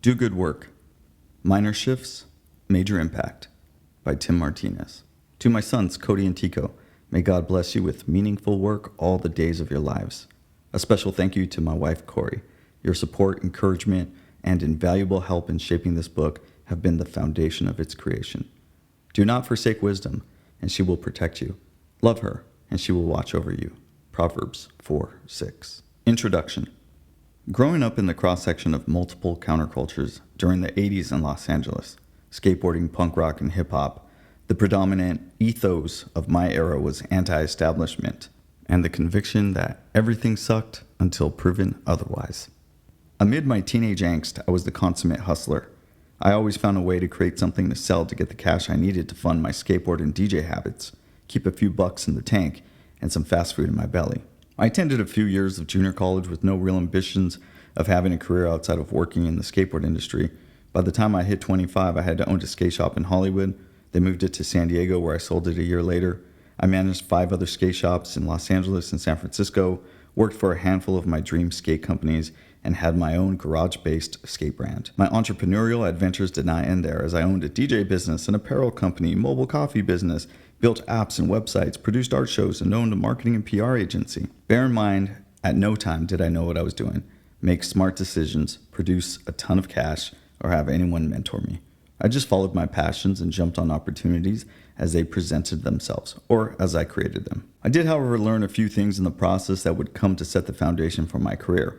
Do Good Work. Minor Shifts, Major Impact by Tim Martinez. To my sons, Cody and Tico, may God bless you with meaningful work all the days of your lives. A special thank you to my wife, Corey. Your support, encouragement, and invaluable help in shaping this book have been the foundation of its creation. Do not forsake wisdom, and she will protect you. Love her, and she will watch over you. Proverbs 4:6. Introduction. Growing up in the cross-section of multiple countercultures during the 80s in Los Angeles, skateboarding, punk rock, and hip-hop, the predominant ethos of my era was anti-establishment and the conviction that everything sucked until proven otherwise. Amid my teenage angst, I was the consummate hustler. I always found a way to create something to sell to get the cash I needed to fund my skateboard and DJ habits, keep a few bucks in the tank, and some fast food in my belly. I attended a few years of junior college with no real ambitions of having a career outside of working in the skateboard industry. By the time I hit 25, I had owned a skate shop in Hollywood. They moved it to San Diego, where I sold it a year later. I managed 5 other skate shops in Los Angeles and San Francisco, worked for a handful of my dream skate companies, and had my own garage-based skate brand. My entrepreneurial adventures did not end there, as I owned a DJ business, an apparel company, mobile coffee business, built apps and websites, produced art shows, and owned a marketing and PR agency. Bear in mind, at no time did I know what I was doing, make smart decisions, produce a ton of cash, or have anyone mentor me. I just followed my passions and jumped on opportunities as they presented themselves, or as I created them. I did, however, learn a few things in the process that would come to set the foundation for my career.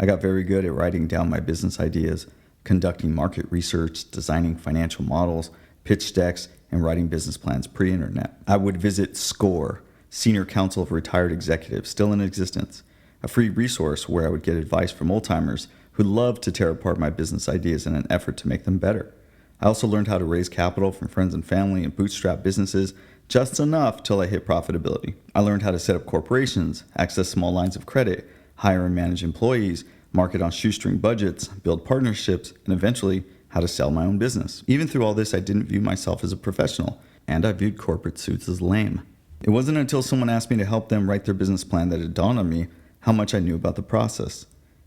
I got very good at writing down my business ideas, conducting market research, designing financial models, pitch decks, and writing business plans pre-internet. I would visit SCORE, Senior Council of Retired Executives, still in existence, a free resource where I would get advice from old-timers who loved to tear apart my business ideas in an effort to make them better. I also learned how to raise capital from friends and family and bootstrap businesses just enough till I hit profitability. I learned how to set up corporations, access small lines of credit, hire and manage employees, market on shoestring budgets, build partnerships, and eventually how to sell my own business. Even through all this, I didn't view myself as a professional, and I viewed corporate suits as lame. It wasn't until someone asked me to help them write their business plan that it dawned on me how much I knew about the process.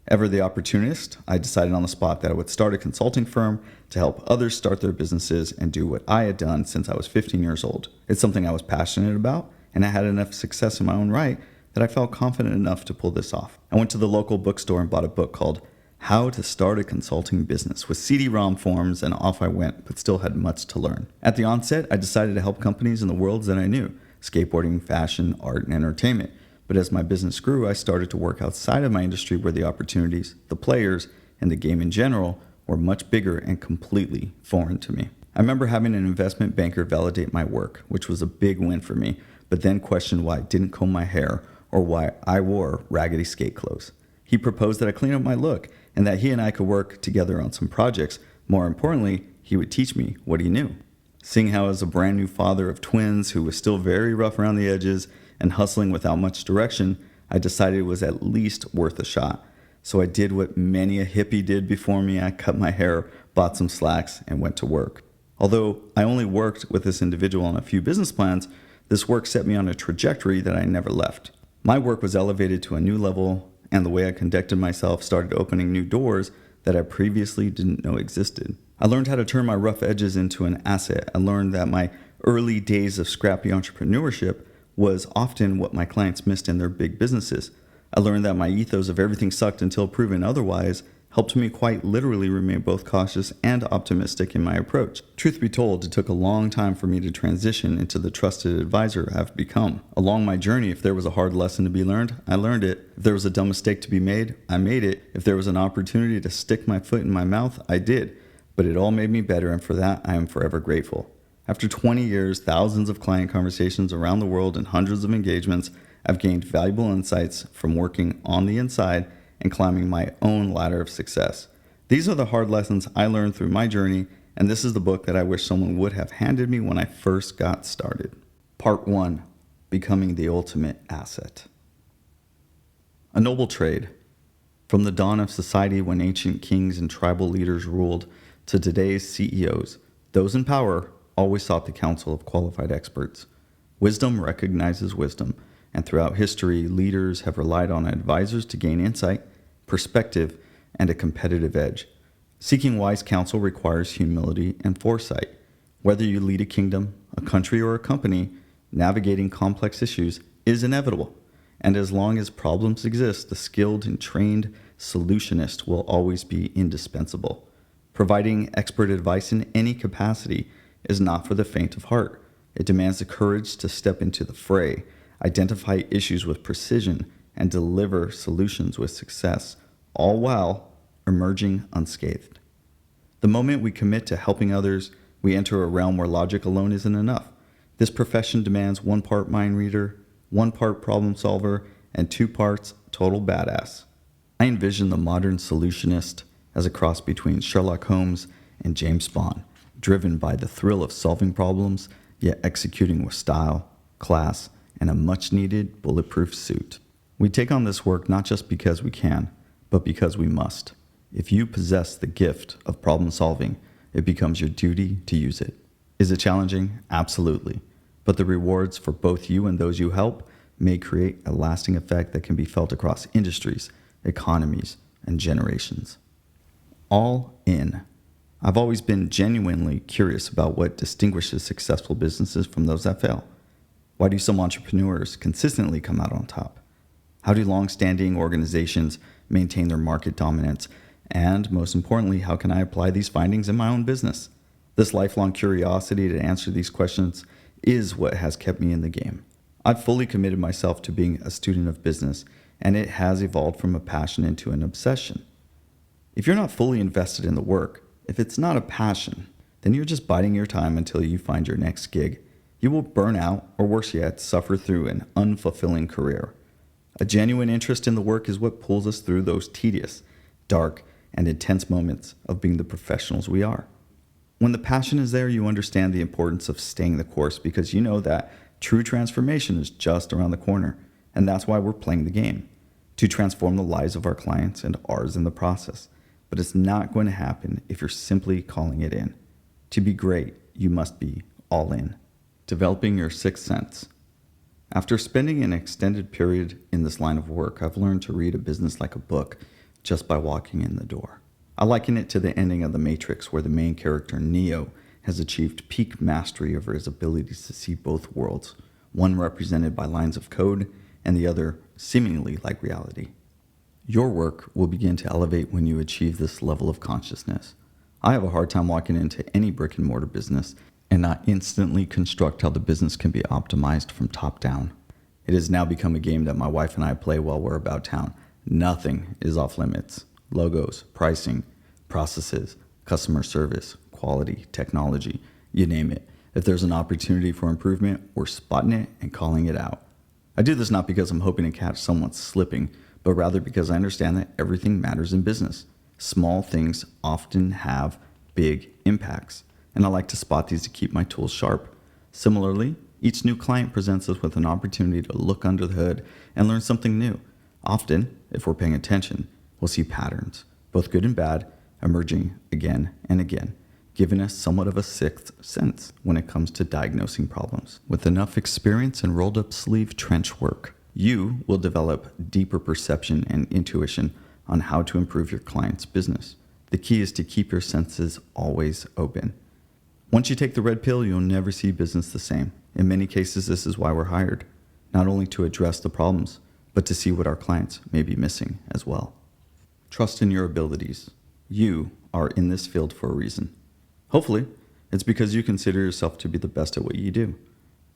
Ever the opportunist, I decided on the spot that I would start a consulting firm to help others start their businesses and do what I had done since I was 15 years old. It's something I was passionate about, and I had enough success in my own right that I felt confident enough to pull this off. I went to the local bookstore and bought a book called How to Start a Consulting Business with CD-ROM forms, and off I went, but still had much to learn. At the onset, I decided to help companies in the worlds that I knew, skateboarding, fashion, art, and entertainment. But as my business grew, I started to work outside of my industry where the opportunities, the players, and the game in general were much bigger and completely foreign to me. I remember having an investment banker validate my work, which was a big win for me, but then questioned why I didn't comb my hair or why I wore raggedy skate clothes. He proposed that I clean up my look and that he and I could work together on some projects. More importantly, he would teach me what he knew. Seeing how as a brand new father of twins who was still very rough around the edges and hustling without much direction, I decided it was at least worth a shot. So I did what many a hippie did before me. I cut my hair, bought some slacks, and went to work. Although I only worked with this individual on a few business plans, this work set me on a trajectory that I never left. My work was elevated to a new level, and the way I conducted myself started opening new doors that I previously didn't know existed. I learned how to turn my rough edges into an asset. I learned that my early days of scrappy entrepreneurship was often what my clients missed in their big businesses. I learned that my ethos of everything sucked until proven otherwise helped me quite literally remain both cautious and optimistic in my approach. Truth be told, it took a long time for me to transition into the trusted advisor I've become. Along my journey, if there was a hard lesson to be learned, I learned it. If there was a dumb mistake to be made, I made it. If there was an opportunity to stick my foot in my mouth, I did. But it all made me better, and for that, I am forever grateful. After 20 years, thousands of client conversations around the world, and hundreds of engagements, I've gained valuable insights from working on the inside and climbing my own ladder of success. These are the hard lessons I learned through my journey, and this is the book that I wish someone would have handed me when I first got started. Part 1. Becoming the Ultimate Asset. A noble trade. From the dawn of society when ancient kings and tribal leaders ruled to today's CEOs, those in power always sought the counsel of qualified experts. Wisdom recognizes wisdom, and throughout history, leaders have relied on advisors to gain insight, perspective, and a competitive edge. Seeking wise counsel requires humility and foresight. Whether you lead a kingdom, a country, or a company, navigating complex issues is inevitable. And as long as problems exist, the skilled and trained solutionist will always be indispensable. Providing expert advice in any capacity is not for the faint of heart. It demands the courage to step into the fray, identify issues with precision, and deliver solutions with success, all while emerging unscathed. The moment we commit to helping others, we enter a realm where logic alone isn't enough. This profession demands 1 part mind reader, 1 part problem solver, and 2 parts total badass. I envision the modern solutionist as a cross between Sherlock Holmes and James Bond, driven by the thrill of solving problems, yet executing with style, class, and a much-needed bulletproof suit. We take on this work not just because we can, but because we must. If you possess the gift of problem solving, it becomes your duty to use it. Is it challenging? Absolutely. But the rewards for both you and those you help may create a lasting effect that can be felt across industries, economies, and generations. All in. I've always been genuinely curious about what distinguishes successful businesses from those that fail. Why do some entrepreneurs consistently come out on top? How do long-standing organizations maintain their market dominance? And most importantly, how can I apply these findings in my own business? This lifelong curiosity to answer these questions is what has kept me in the game. I've fully committed myself to being a student of business, and it has evolved from a passion into an obsession. If you're not fully invested in the work, if it's not a passion, then you're just biding your time until you find your next gig. You will burn out, or worse yet, suffer through an unfulfilling career. A genuine interest in the work is what pulls us through those tedious, dark, and intense moments of being the professionals we are. When the passion is there, you understand the importance of staying the course because you know that true transformation is just around the corner, and that's why we're playing the game, to transform the lives of our clients and ours in the process. But it's not going to happen if you're simply calling it in. To be great, you must be all in. Developing your sixth sense. After spending an extended period in this line of work, I've learned to read a business like a book just by walking in the door. I liken it to the ending of The Matrix, where the main character, Neo, has achieved peak mastery over his abilities to see both worlds, one represented by lines of code and the other seemingly like reality. Your work will begin to elevate when you achieve this level of consciousness. I have a hard time walking into any brick and mortar business and not instantly construct how the business can be optimized from top down. It has now become a game that my wife and I play while we're about town. Nothing is off limits. Logos, pricing, processes, customer service, quality, technology, you name it. If there's an opportunity for improvement, we're spotting it and calling it out. I do this not because I'm hoping to catch someone slipping, but rather because I understand that everything matters in business. Small things often have big impacts, and I like to spot these to keep my tools sharp. Similarly, each new client presents us with an opportunity to look under the hood and learn something new. Often, if we're paying attention, we'll see patterns, both good and bad, emerging again and again, giving us somewhat of a sixth sense when it comes to diagnosing problems. With enough experience and rolled up sleeve trench work, you will develop deeper perception and intuition on how to improve your client's business. The key is to keep your senses always open. Once you take the red pill, you'll never see business the same. In many cases, this is why we're hired, not only to address the problems, but to see what our clients may be missing as well. Trust in your abilities. You are in this field for a reason. Hopefully, it's because you consider yourself to be the best at what you do.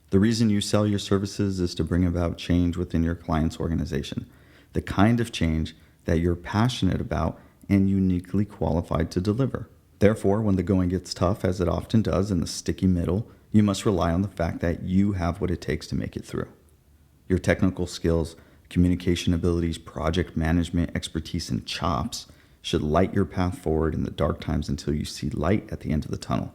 The reason you sell your services is to bring about change within your client's organization, the kind of change that you're passionate about and uniquely qualified to deliver. Therefore, when the going gets tough, as it often does in the sticky middle, you must rely on the fact that you have what it takes to make it through. Your technical skills, communication abilities, project management, expertise, and chops should light your path forward in the dark times until you see light at the end of the tunnel.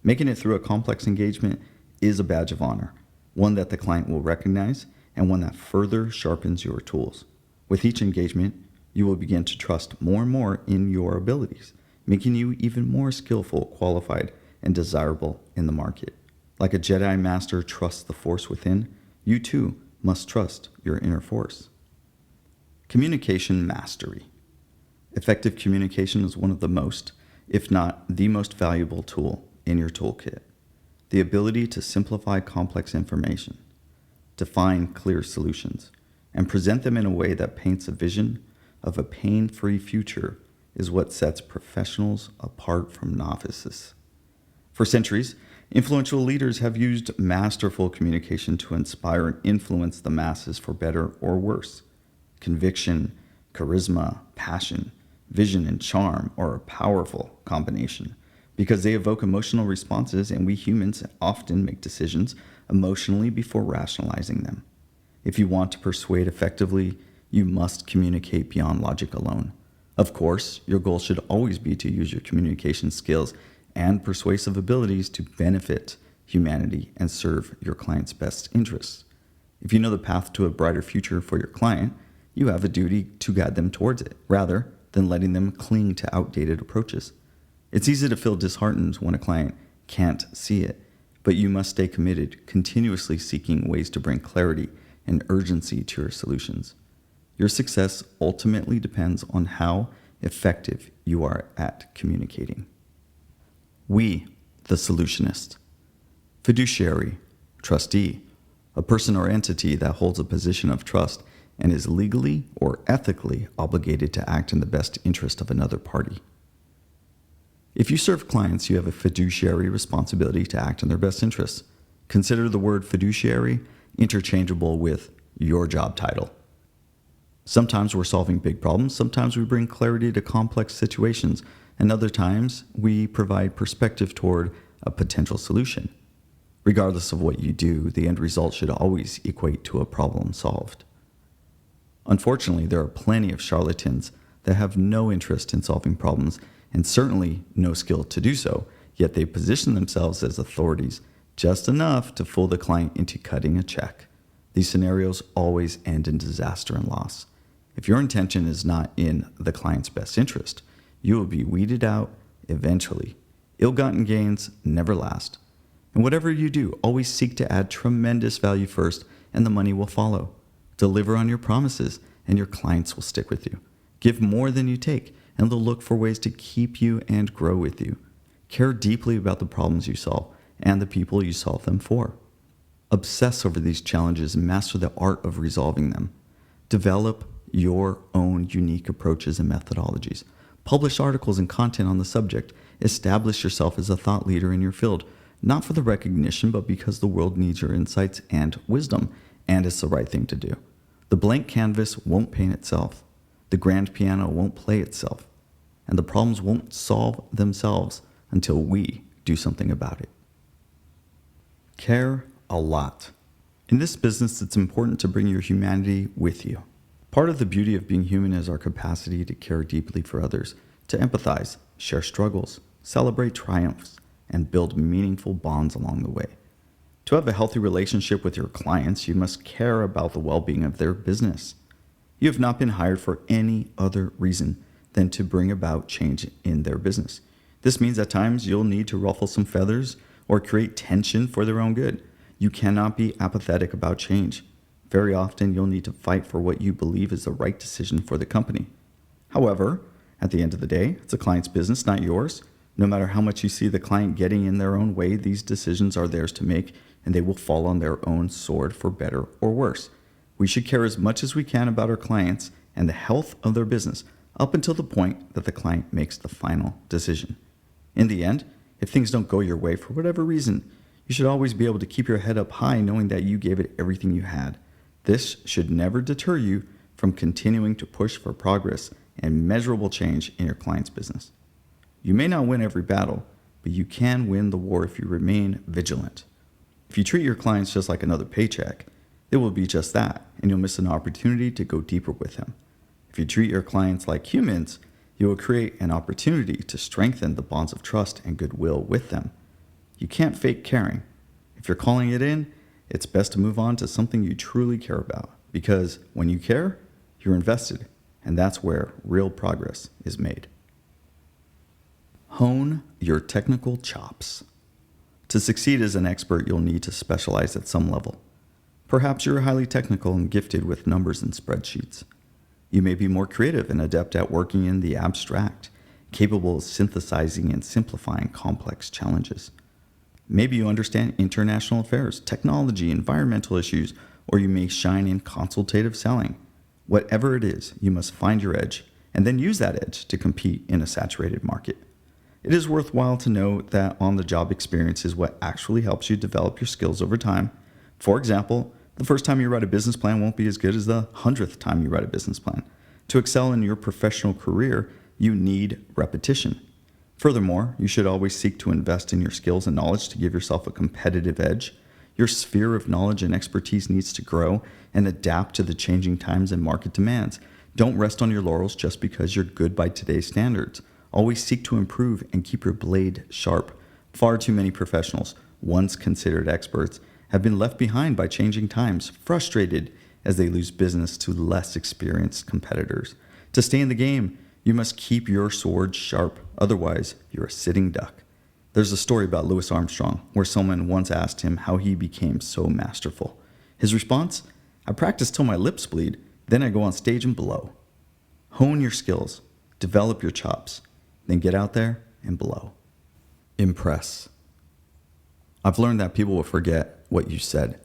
Making it through a complex engagement is a badge of honor, one that the client will recognize and one that further sharpens your tools. With each engagement, you will begin to trust more and more in your abilities, making you even more skillful, qualified, and desirable in the market. Like a Jedi Master trusts the Force within, you too must trust your inner force. Communication mastery. Effective communication is one of the most, if not the most valuable tool in your toolkit. The ability to simplify complex information, define clear solutions, and present them in a way that paints a vision of a pain-free future is what sets professionals apart from novices. For centuries, influential leaders have used masterful communication to inspire and influence the masses for better or worse. Conviction, charisma, passion, vision, and charm are a powerful combination because they evoke emotional responses, and we humans often make decisions emotionally before rationalizing them. If you want to persuade effectively, you must communicate beyond logic alone. Of course, your goal should always be to use your communication skills and persuasive abilities to benefit humanity and serve your client's best interests. If you know the path to a brighter future for your client, you have a duty to guide them towards it, rather than letting them cling to outdated approaches. It's easy to feel disheartened when a client can't see it, but you must stay committed, continuously seeking ways to bring clarity and urgency to your solutions. Your success ultimately depends on how effective you are at communicating. We, the Solutionist. Fiduciary, trustee, a person or entity that holds a position of trust and is legally or ethically obligated to act in the best interest of another party. If you serve clients, you have a fiduciary responsibility to act in their best interests. Consider the word fiduciary interchangeable with your job title. Sometimes we're solving big problems, sometimes we bring clarity to complex situations, and other times we provide perspective toward a potential solution. Regardless of what you do, the end result should always equate to a problem solved. Unfortunately, there are plenty of charlatans that have no interest in solving problems and certainly no skill to do so, yet they position themselves as authorities just enough to fool the client into cutting a check. These scenarios always end in disaster and loss. If your intention is not in the client's best interest, you will be weeded out eventually. Ill-gotten gains never last. And whatever you do, always seek to add tremendous value first, and the money will follow. Deliver on your promises, and your clients will stick with you. Give more than you take, and they'll look for ways to keep you and grow with you. Care deeply about the problems you solve and the people you solve them for. Obsess over these challenges and master the art of resolving them. Develop your own unique approaches and methodologies. Publish articles and content on the subject. Establish yourself as a thought leader in your field, not for the recognition, but because the world needs your insights and wisdom, and it's the right thing to do. The blank canvas won't paint itself. The grand piano won't play itself. And the problems won't solve themselves until we do something about it. Care a lot. In this business, it's important to bring your humanity with you. Part of the beauty of being human is our capacity to care deeply for others, to empathize, share struggles, celebrate triumphs, and build meaningful bonds along the way. To have a healthy relationship with your clients, you must care about the well-being of their business. You have not been hired for any other reason than to bring about change in their business. This means at times you'll need to ruffle some feathers or create tension for their own good. You cannot be apathetic about change. Very often you'll need to fight for what you believe is the right decision for the company. However, at the end of the day, it's a client's business, not yours. No matter how much you see the client getting in their own way, these decisions are theirs to make, and they will fall on their own sword for better or worse. We should care as much as we can about our clients and the health of their business up until the point that the client makes the final decision. In the end, if things don't go your way for whatever reason, you should always be able to keep your head up high knowing that you gave it everything you had. This should never deter you from continuing to push for progress and measurable change in your client's business. You may not win every battle, but you can win the war if you remain vigilant. If you treat your clients just like another paycheck, it will be just that, and you'll miss an opportunity to go deeper with them. If you treat your clients like humans, you will create an opportunity to strengthen the bonds of trust and goodwill with them. You can't fake caring. If you're calling it in, it's best to move on to something you truly care about, because when you care, you're invested, and that's where real progress is made. Hone your technical chops. To succeed as an expert, you'll need to specialize at some level. Perhaps you're highly technical and gifted with numbers and spreadsheets. You may be more creative and adept at working in the abstract, capable of synthesizing and simplifying complex challenges. Maybe you understand international affairs, technology, environmental issues, or you may shine in consultative selling. Whatever it is, you must find your edge and then use that edge to compete in a saturated market. It is worthwhile to note that on-the-job experience is what actually helps you develop your skills over time. For example, the first time you write a business plan won't be as good as the 100th time you write a business plan. To excel in your professional career, you need repetition. Furthermore, you should always seek to invest in your skills and knowledge to give yourself a competitive edge. Your sphere of knowledge and expertise needs to grow and adapt to the changing times and market demands. Don't rest on your laurels just because you're good by today's standards. Always seek to improve and keep your blade sharp. Far too many professionals, once considered experts, have been left behind by changing times, frustrated as they lose business to less experienced competitors. To stay in the game, you must keep your sword sharp, otherwise you're a sitting duck. There's a story about Louis Armstrong where someone once asked him how he became so masterful. His response? I practice till my lips bleed, then I go on stage and blow. Hone your skills, develop your chops, then get out there and blow. Impress. I've learned that people will forget what you said.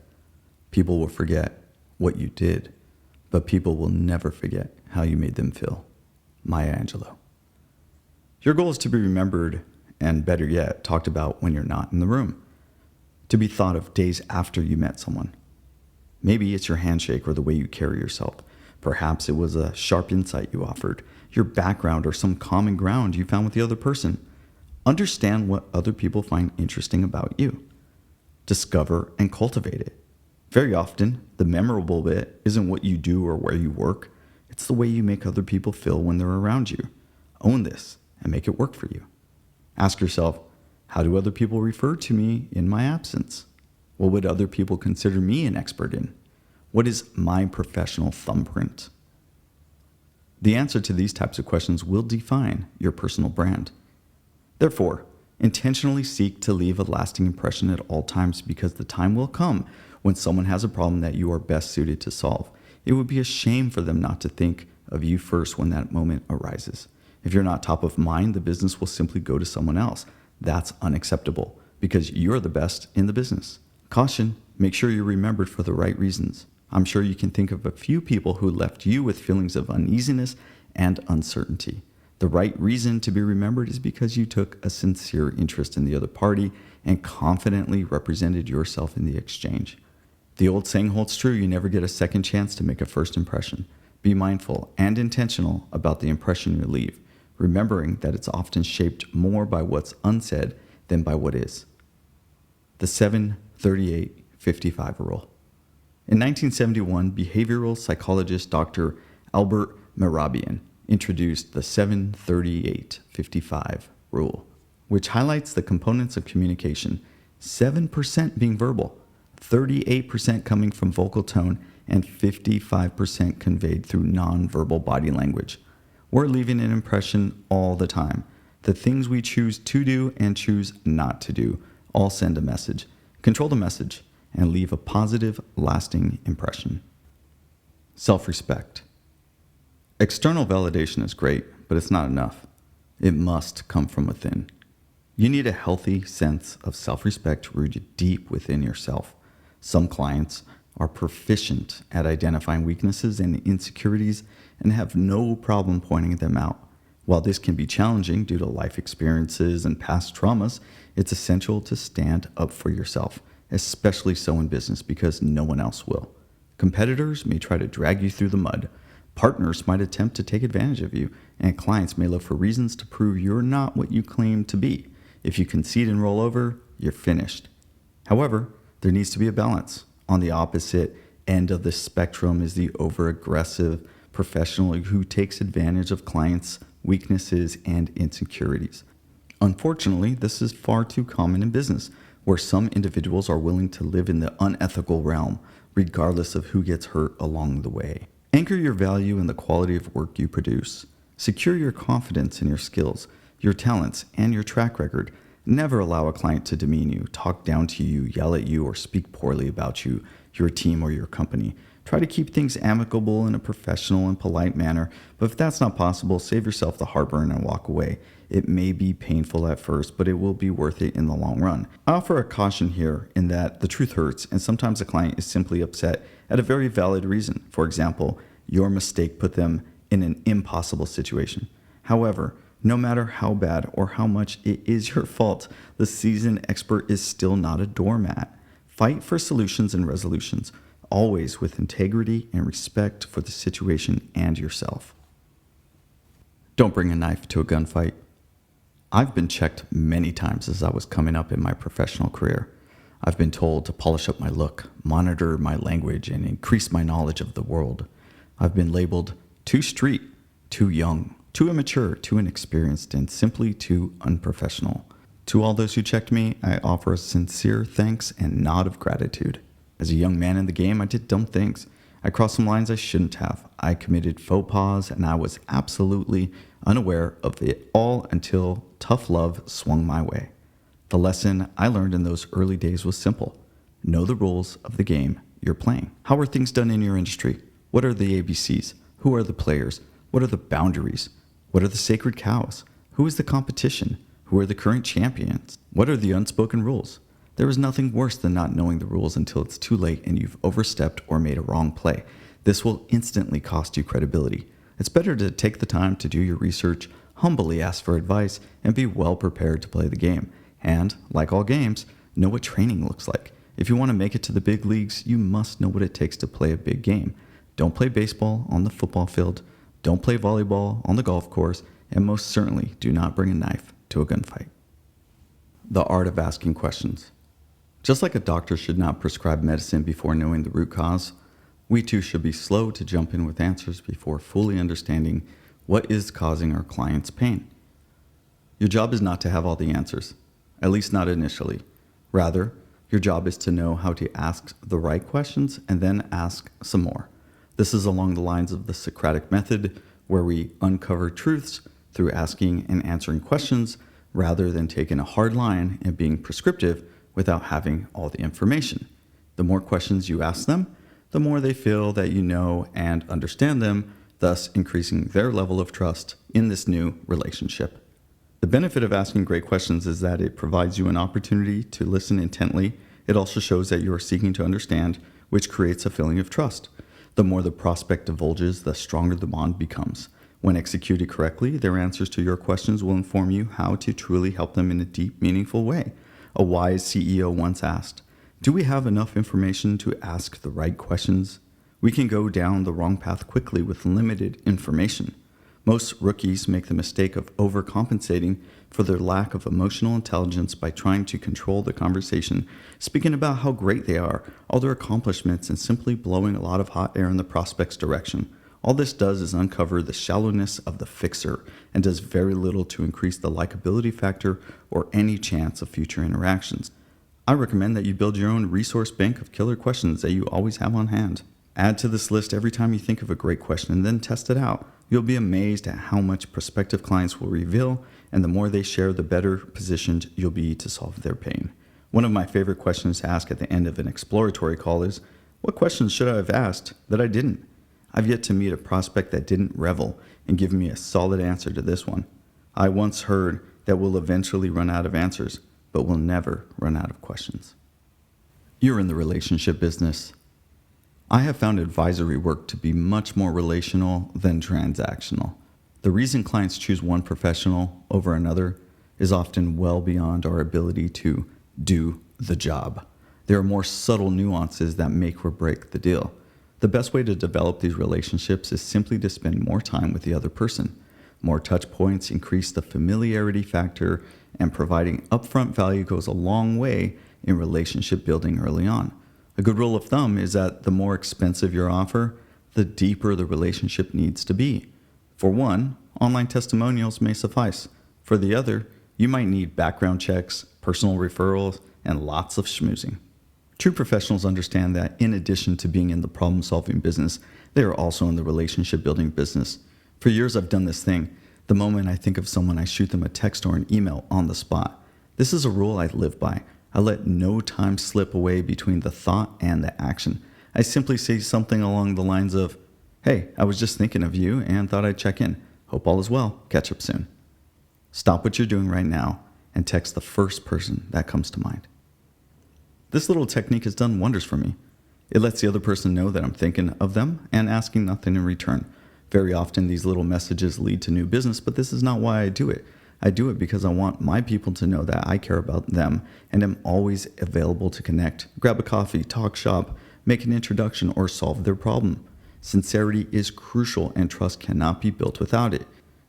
People will forget what you did, but people will never forget how you made them feel. Maya Angelou. Your goal is to be remembered and, better yet, talked about when you're not in the room. To be thought of days after you met someone. Maybe it's your handshake or the way you carry yourself. Perhaps it was a sharp insight you offered, your background, or some common ground you found with the other person. Understand what other people find interesting about you. Discover and cultivate it. Very often, the memorable bit isn't what you do or where you work. It's the way you make other people feel when they're around you. Own this and make it work for you. Ask yourself, how do other people refer to me in my absence? What would other people consider me an expert in? What is my professional thumbprint? The answer to these types of questions will define your personal brand. Therefore, intentionally seek to leave a lasting impression at all times, because the time will come when someone has a problem that you are best suited to solve. It would be a shame for them not to think of you first when that moment arises. If you're not top of mind, the business will simply go to someone else. That's unacceptable because you're the best in the business. Caution, make sure you're remembered for the right reasons. I'm sure you can think of a few people who left you with feelings of uneasiness and uncertainty. The right reason to be remembered is because you took a sincere interest in the other party and confidently represented yourself in the exchange. The old saying holds true, you never get a second chance to make a first impression. Be mindful and intentional about the impression you leave, remembering that it's often shaped more by what's unsaid than by what is. The 7-38-55 rule. In 1971, behavioral psychologist Dr. Albert Mehrabian introduced the 7-38-55 rule, which highlights the components of communication, 7% being verbal, 38% coming from vocal tone, and 55% conveyed through nonverbal body language. We're leaving an impression all the time. The things we choose to do and choose not to do all send a message. Control the message and leave a positive, lasting impression. Self-respect. External validation is great, but it's not enough. It must come from within. You need a healthy sense of self-respect rooted deep within yourself. Some clients are proficient at identifying weaknesses and insecurities and have no problem pointing them out. While this can be challenging due to life experiences and past traumas, it's essential to stand up for yourself, especially so in business, because no one else will. Competitors may try to drag you through the mud. Partners might attempt to take advantage of you, and clients may look for reasons to prove you're not what you claim to be. If you concede and roll over, you're finished. However, there needs to be a balance. On the opposite end of the spectrum is the over-aggressive professional who takes advantage of clients' weaknesses and insecurities. Unfortunately, this is far too common in business, where some individuals are willing to live in the unethical realm, regardless of who gets hurt along the way. Anchor your value in the quality of work you produce. Secure your confidence in your skills, your talents, and your track record. Never allow a client to demean you, talk down to you, yell at you, or speak poorly about you, your team, or your company. Try to keep things amicable in a professional and polite manner, but if that's not possible, save yourself the heartburn and walk away. It may be painful at first, but it will be worth it in the long run. I offer a caution here in that the truth hurts, and sometimes a client is simply upset at a very valid reason. For example, your mistake put them in an impossible situation. However, no matter how bad or how much it is your fault, the seasoned expert is still not a doormat. Fight for solutions and resolutions, always with integrity and respect for the situation and yourself. Don't bring a knife to a gunfight. I've been checked many times as I was coming up in my professional career. I've been told to polish up my look, monitor my language, and increase my knowledge of the world. I've been labeled too street, too young, too immature, too inexperienced, and simply too unprofessional. To all those who checked me, I offer a sincere thanks and nod of gratitude. As a young man in the game, I did dumb things. I crossed some lines I shouldn't have. I committed faux pas, and I was absolutely unaware of it all until tough love swung my way. The lesson I learned in those early days was simple. Know the rules of the game you're playing. How are things done in your industry? What are the ABCs? Who are the players? What are the boundaries? What are the sacred cows? Who is the competition? Who are the current champions? What are the unspoken rules? There is nothing worse than not knowing the rules until it's too late and you've overstepped or made a wrong play. This will instantly cost you credibility. It's better to take the time to do your research, humbly ask for advice, and be well prepared to play the game. And, like all games, know what training looks like. If you want to make it to the big leagues, you must know what it takes to play a big game. Don't play baseball on the football field, don't play volleyball on the golf course, and most certainly do not bring a knife to a gunfight. The art of asking questions. Just like a doctor should not prescribe medicine before knowing the root cause, we too should be slow to jump in with answers before fully understanding what is causing our client's pain. Your job is not to have all the answers, at least not initially. Rather, your job is to know how to ask the right questions and then ask some more. This is along the lines of the Socratic method, where we uncover truths through asking and answering questions rather than taking a hard line and being prescriptive without having all the information. The more questions you ask them, the more they feel that you know and understand them, thus increasing their level of trust in this new relationship. The benefit of asking great questions is that it provides you an opportunity to listen intently. It also shows that you are seeking to understand, which creates a feeling of trust. The more the prospect divulges, the stronger the bond becomes. When executed correctly, their answers to your questions will inform you how to truly help them in a deep, meaningful way. A wise CEO once asked, "Do we have enough information to ask the right questions?" We can go down the wrong path quickly with limited information. Most rookies make the mistake of overcompensating for their lack of emotional intelligence by trying to control the conversation, speaking about how great they are, all their accomplishments, and simply blowing a lot of hot air in the prospect's direction. All this does is uncover the shallowness of the fixer and does very little to increase the likability factor or any chance of future interactions. I recommend that you build your own resource bank of killer questions that you always have on hand. Add to this list every time you think of a great question and then test it out. You'll be amazed at how much prospective clients will reveal, and the more they share, the better positioned you'll be to solve their pain. One of my favorite questions to ask at the end of an exploratory call is, what questions should I have asked that I didn't? I've yet to meet a prospect that didn't revel and give me a solid answer to this one. I once heard that we'll eventually run out of answers, but we'll never run out of questions. You're in the relationship business. I have found advisory work to be much more relational than transactional. The reason clients choose one professional over another is often well beyond our ability to do the job. There are more subtle nuances that make or break the deal. The best way to develop these relationships is simply to spend more time with the other person. More touch points increase the familiarity factor, and providing upfront value goes a long way in relationship building early on. A good rule of thumb is that the more expensive your offer, the deeper the relationship needs to be. For one, online testimonials may suffice. For the other, you might need background checks, personal referrals, and lots of schmoozing. True professionals understand that in addition to being in the problem-solving business, they are also in the relationship-building business. For years, I've done this thing. The moment I think of someone, I shoot them a text or an email on the spot. This is a rule I live by. I let no time slip away between the thought and the action. I simply say something along the lines of, "Hey, I was just thinking of you and thought I'd check in. Hope all is well. Catch up soon." Stop what you're doing right now and text the first person that comes to mind. This little technique has done wonders for me. It lets the other person know that I'm thinking of them and asking nothing in return. Very often these little messages lead to new business, but this is not why I do it. I do it because I want my people to know that I care about them and am always available to connect, grab a coffee, talk shop, make an introduction, or solve their problem. Sincerity is crucial and trust cannot be built without it.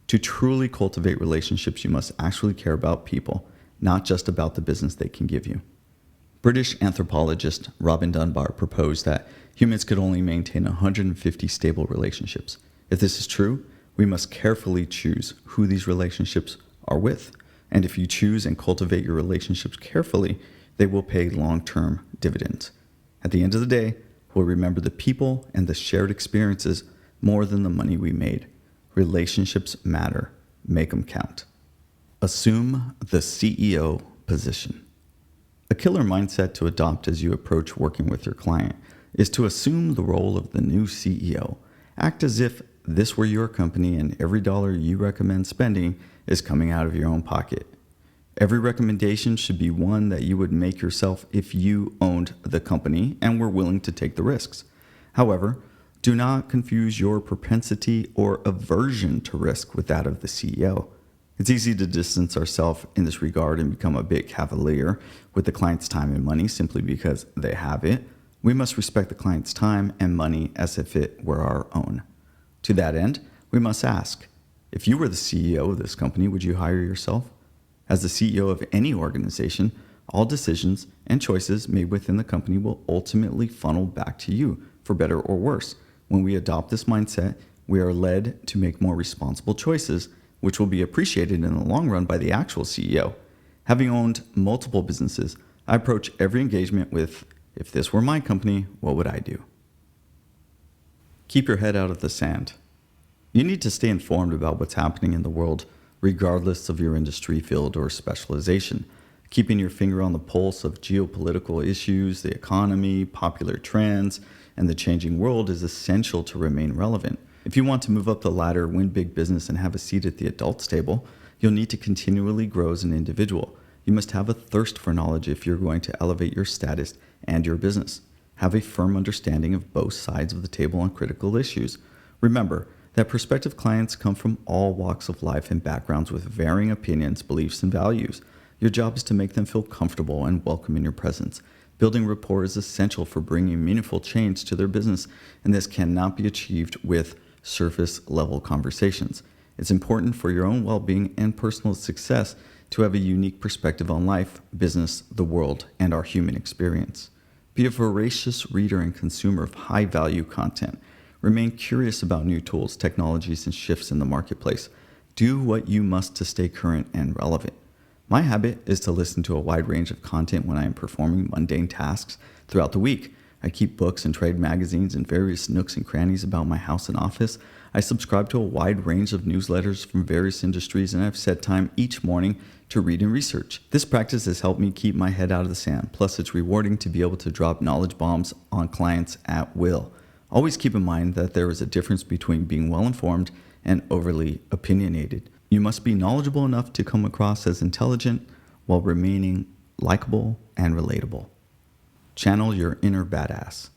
To truly cultivate relationships, you must actually care about people, not just about the business they can give you. British anthropologist Robin Dunbar proposed that humans could only maintain 150 stable relationships. If this is true, we must carefully choose who these relationships are with. And if you choose and cultivate your relationships carefully, they will pay long-term dividends. At the end of the day, we'll remember the people and the shared experiences more than the money we made. Relationships matter. Make them count. Assume the CEO position. A killer mindset to adopt as you approach working with your client is to assume the role of the new CEO. Act as if this were your company and every dollar you recommend spending is coming out of your own pocket. Every recommendation should be one that you would make yourself if you owned the company and were willing to take the risks. However, do not confuse your propensity or aversion to risk with that of the CEO. It's easy to distance ourselves in this regard and become a bit cavalier with the client's time and money simply because they have it. We must respect the client's time and money as if it were our own. To that end, we must ask, if you were the CEO of this company, would you hire yourself? As the CEO of any organization, all decisions and choices made within the company will ultimately funnel back to you, for better or worse. When we adopt this mindset, we are led to make more responsible choices, which will be appreciated in the long run by the actual CEO. Having owned multiple businesses, I approach every engagement with, if this were my company, what would I do? Keep your head out of the sand. You need to stay informed about what's happening in the world, regardless of your industry, field, or specialization. Keeping your finger on the pulse of geopolitical issues, the economy, popular trends, and the changing world is essential to remain relevant. If you want to move up the ladder, win big business, and have a seat at the adults table, you'll need to continually grow as an individual. You must have a thirst for knowledge if you're going to elevate your status and your business. Have a firm understanding of both sides of the table on critical issues. Remember that prospective clients come from all walks of life and backgrounds with varying opinions, beliefs, and values. Your job is to make them feel comfortable and welcome in your presence. Building rapport is essential for bringing meaningful change to their business, and this cannot be achieved with surface-level conversations. It's important for your own well-being and personal success to have a unique perspective on life, business, the world, and our human experience. Be a voracious reader and consumer of high-value content. Remain curious about new tools, technologies, and shifts in the marketplace. Do what you must to stay current and relevant. My habit is to listen to a wide range of content when I am performing mundane tasks throughout the week. I keep books and trade magazines in various nooks and crannies about my house and office. I subscribe to a wide range of newsletters from various industries, and I've set time each morning to read and research. This practice has helped me keep my head out of the sand. Plus, it's rewarding to be able to drop knowledge bombs on clients at will. Always keep in mind that there is a difference between being well-informed and overly opinionated. You must be knowledgeable enough to come across as intelligent while remaining likable and relatable. Channel your inner badass.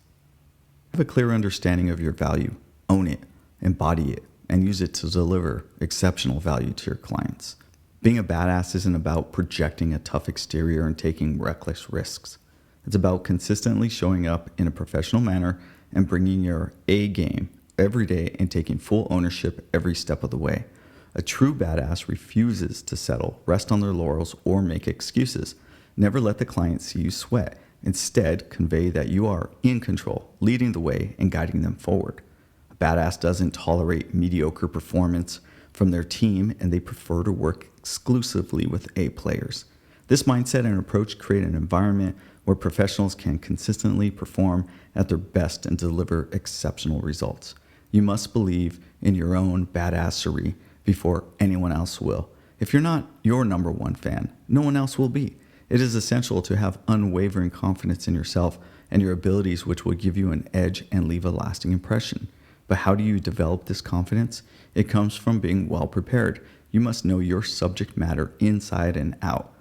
Have a clear understanding of your value. Own it, embody it, and use it to deliver exceptional value to your clients. Being a badass isn't about projecting a tough exterior and taking reckless risks. It's about consistently showing up in a professional manner and bringing your A game every day and taking full ownership every step of the way. A true badass refuses to settle, rest on their laurels, or make excuses. Never let the client see you sweat. Instead, convey that you are in control, leading the way and guiding them forward. A badass doesn't tolerate mediocre performance from their team, and they prefer to work exclusively with A players. This mindset and approach create an environment where professionals can consistently perform at their best and deliver exceptional results. You must believe in your own badassery before anyone else will. If you're not your number one fan, no one else will be. It is essential to have unwavering confidence in yourself and your abilities, which will give you an edge and leave a lasting impression. But how do you develop this confidence? It comes from being well prepared. You must know your subject matter inside and out.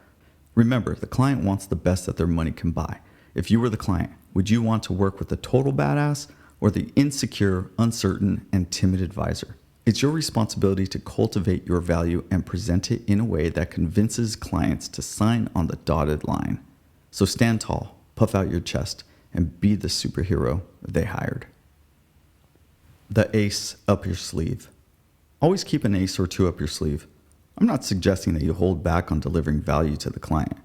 Remember, the client wants the best that their money can buy. If you were the client, would you want to work with the total badass or the insecure, uncertain, and timid advisor? It's your responsibility to cultivate your value and present it in a way that convinces clients to sign on the dotted line. So stand tall, puff out your chest, and be the superhero they hired. The ace up your sleeve. Always keep an ace or two up your sleeve. I'm not suggesting that you hold back on delivering value to the client.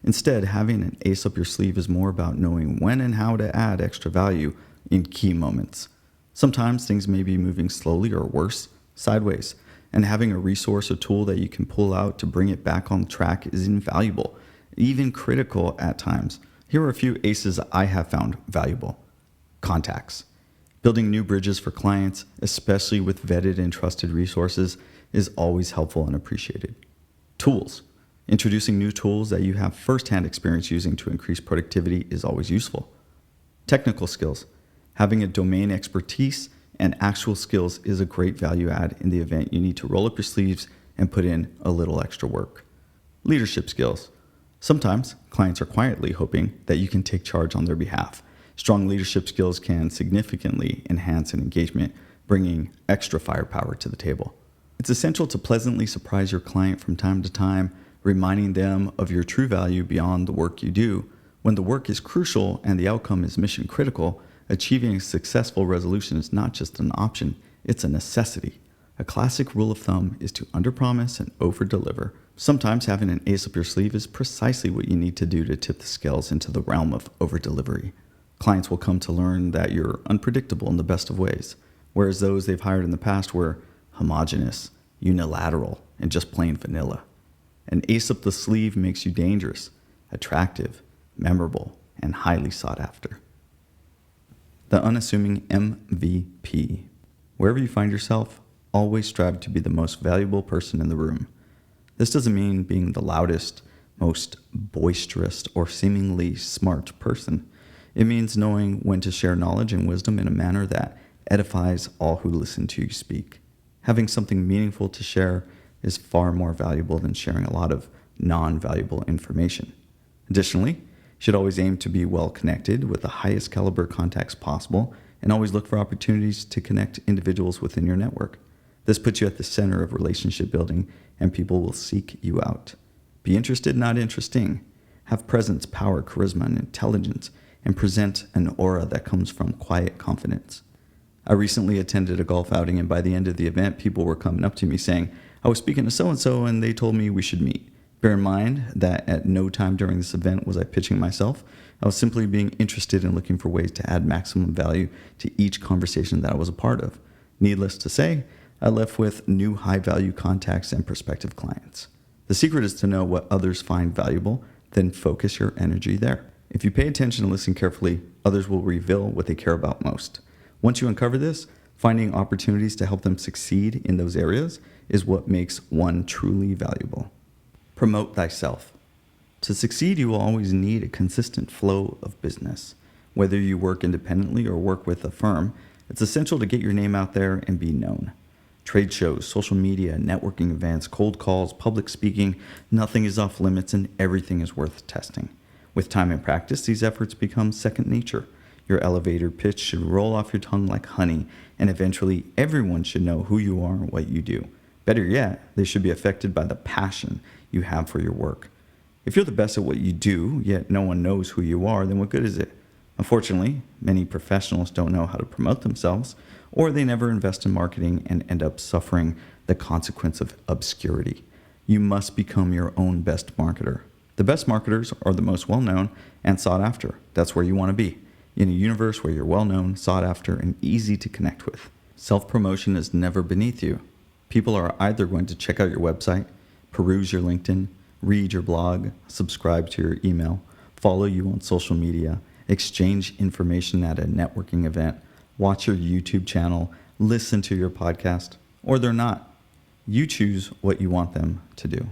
Instead, having an ace up your sleeve is more about knowing when and how to add extra value in key moments. Sometimes things may be moving slowly or worse, sideways, and having a resource or tool that you can pull out to bring it back on track is invaluable, even critical at times. Here are a few aces I have found valuable. Contacts. Building new bridges for clients, especially with vetted and trusted resources, is always helpful and appreciated. Tools. Introducing new tools that you have firsthand experience using to increase productivity is always useful. Technical skills. Having a domain expertise and actual skills is a great value add in the event you need to roll up your sleeves and put in a little extra work. Leadership skills. Sometimes clients are quietly hoping that you can take charge on their behalf. Strong leadership skills can significantly enhance an engagement, bringing extra firepower to the table. It's essential to pleasantly surprise your client from time to time, reminding them of your true value beyond the work you do. When the work is crucial and the outcome is mission critical, achieving a successful resolution is not just an option, it's a necessity. A classic rule of thumb is to underpromise and overdeliver. Sometimes having an ace up your sleeve is precisely what you need to do to tip the scales into the realm of overdelivery. Clients will come to learn that you're unpredictable in the best of ways, whereas those they've hired in the past were homogeneous, unilateral, and just plain vanilla. An ace up the sleeve makes you dangerous, attractive, memorable, and highly sought after. The unassuming MVP. Wherever you find yourself, always strive to be the most valuable person in the room. This doesn't mean being the loudest, most boisterous, or seemingly smart person. It means knowing when to share knowledge and wisdom in a manner that edifies all who listen to you speak. Having something meaningful to share is far more valuable than sharing a lot of non-valuable information. Additionally, you should always aim to be well connected with the highest caliber contacts possible and always look for opportunities to connect individuals within your network. This puts you at the center of relationship building and people will seek you out. Be interested, not interesting. Have presence, power, charisma, and intelligence, and present an aura that comes from quiet confidence. I recently attended a golf outing, and by the end of the event, people were coming up to me saying, I was speaking to so-and-so, and they told me we should meet. Bear in mind that at no time during this event was I pitching myself. I was simply being interested in looking for ways to add maximum value to each conversation that I was a part of. Needless to say, I left with new high-value contacts and prospective clients. The secret is to know what others find valuable, then focus your energy there. If you pay attention and listen carefully, others will reveal what they care about most. Once you uncover this, finding opportunities to help them succeed in those areas is what makes one truly valuable. Promote thyself. To succeed, you will always need a consistent flow of business. Whether you work independently or work with a firm, it's essential to get your name out there and be known. Trade shows, social media, networking events, cold calls, public speaking, nothing is off limits and everything is worth testing. With time and practice, these efforts become second nature. Your elevator pitch should roll off your tongue like honey, and eventually everyone should know who you are and what you do. Better yet, they should be affected by the passion you have for your work. If you're the best at what you do, yet no one knows who you are, then what good is it? Unfortunately, many professionals don't know how to promote themselves, or they never invest in marketing and end up suffering the consequence of obscurity. You must become your own best marketer. The best marketers are the most well-known and sought after. That's where you want to be, in a universe where you're well-known, sought after, and easy to connect with. Self-promotion is never beneath you. People are either going to check out your website, peruse your LinkedIn, read your blog, subscribe to your email, follow you on social media, exchange information at a networking event, watch your YouTube channel, listen to your podcast, or they're not. You choose what you want them to do.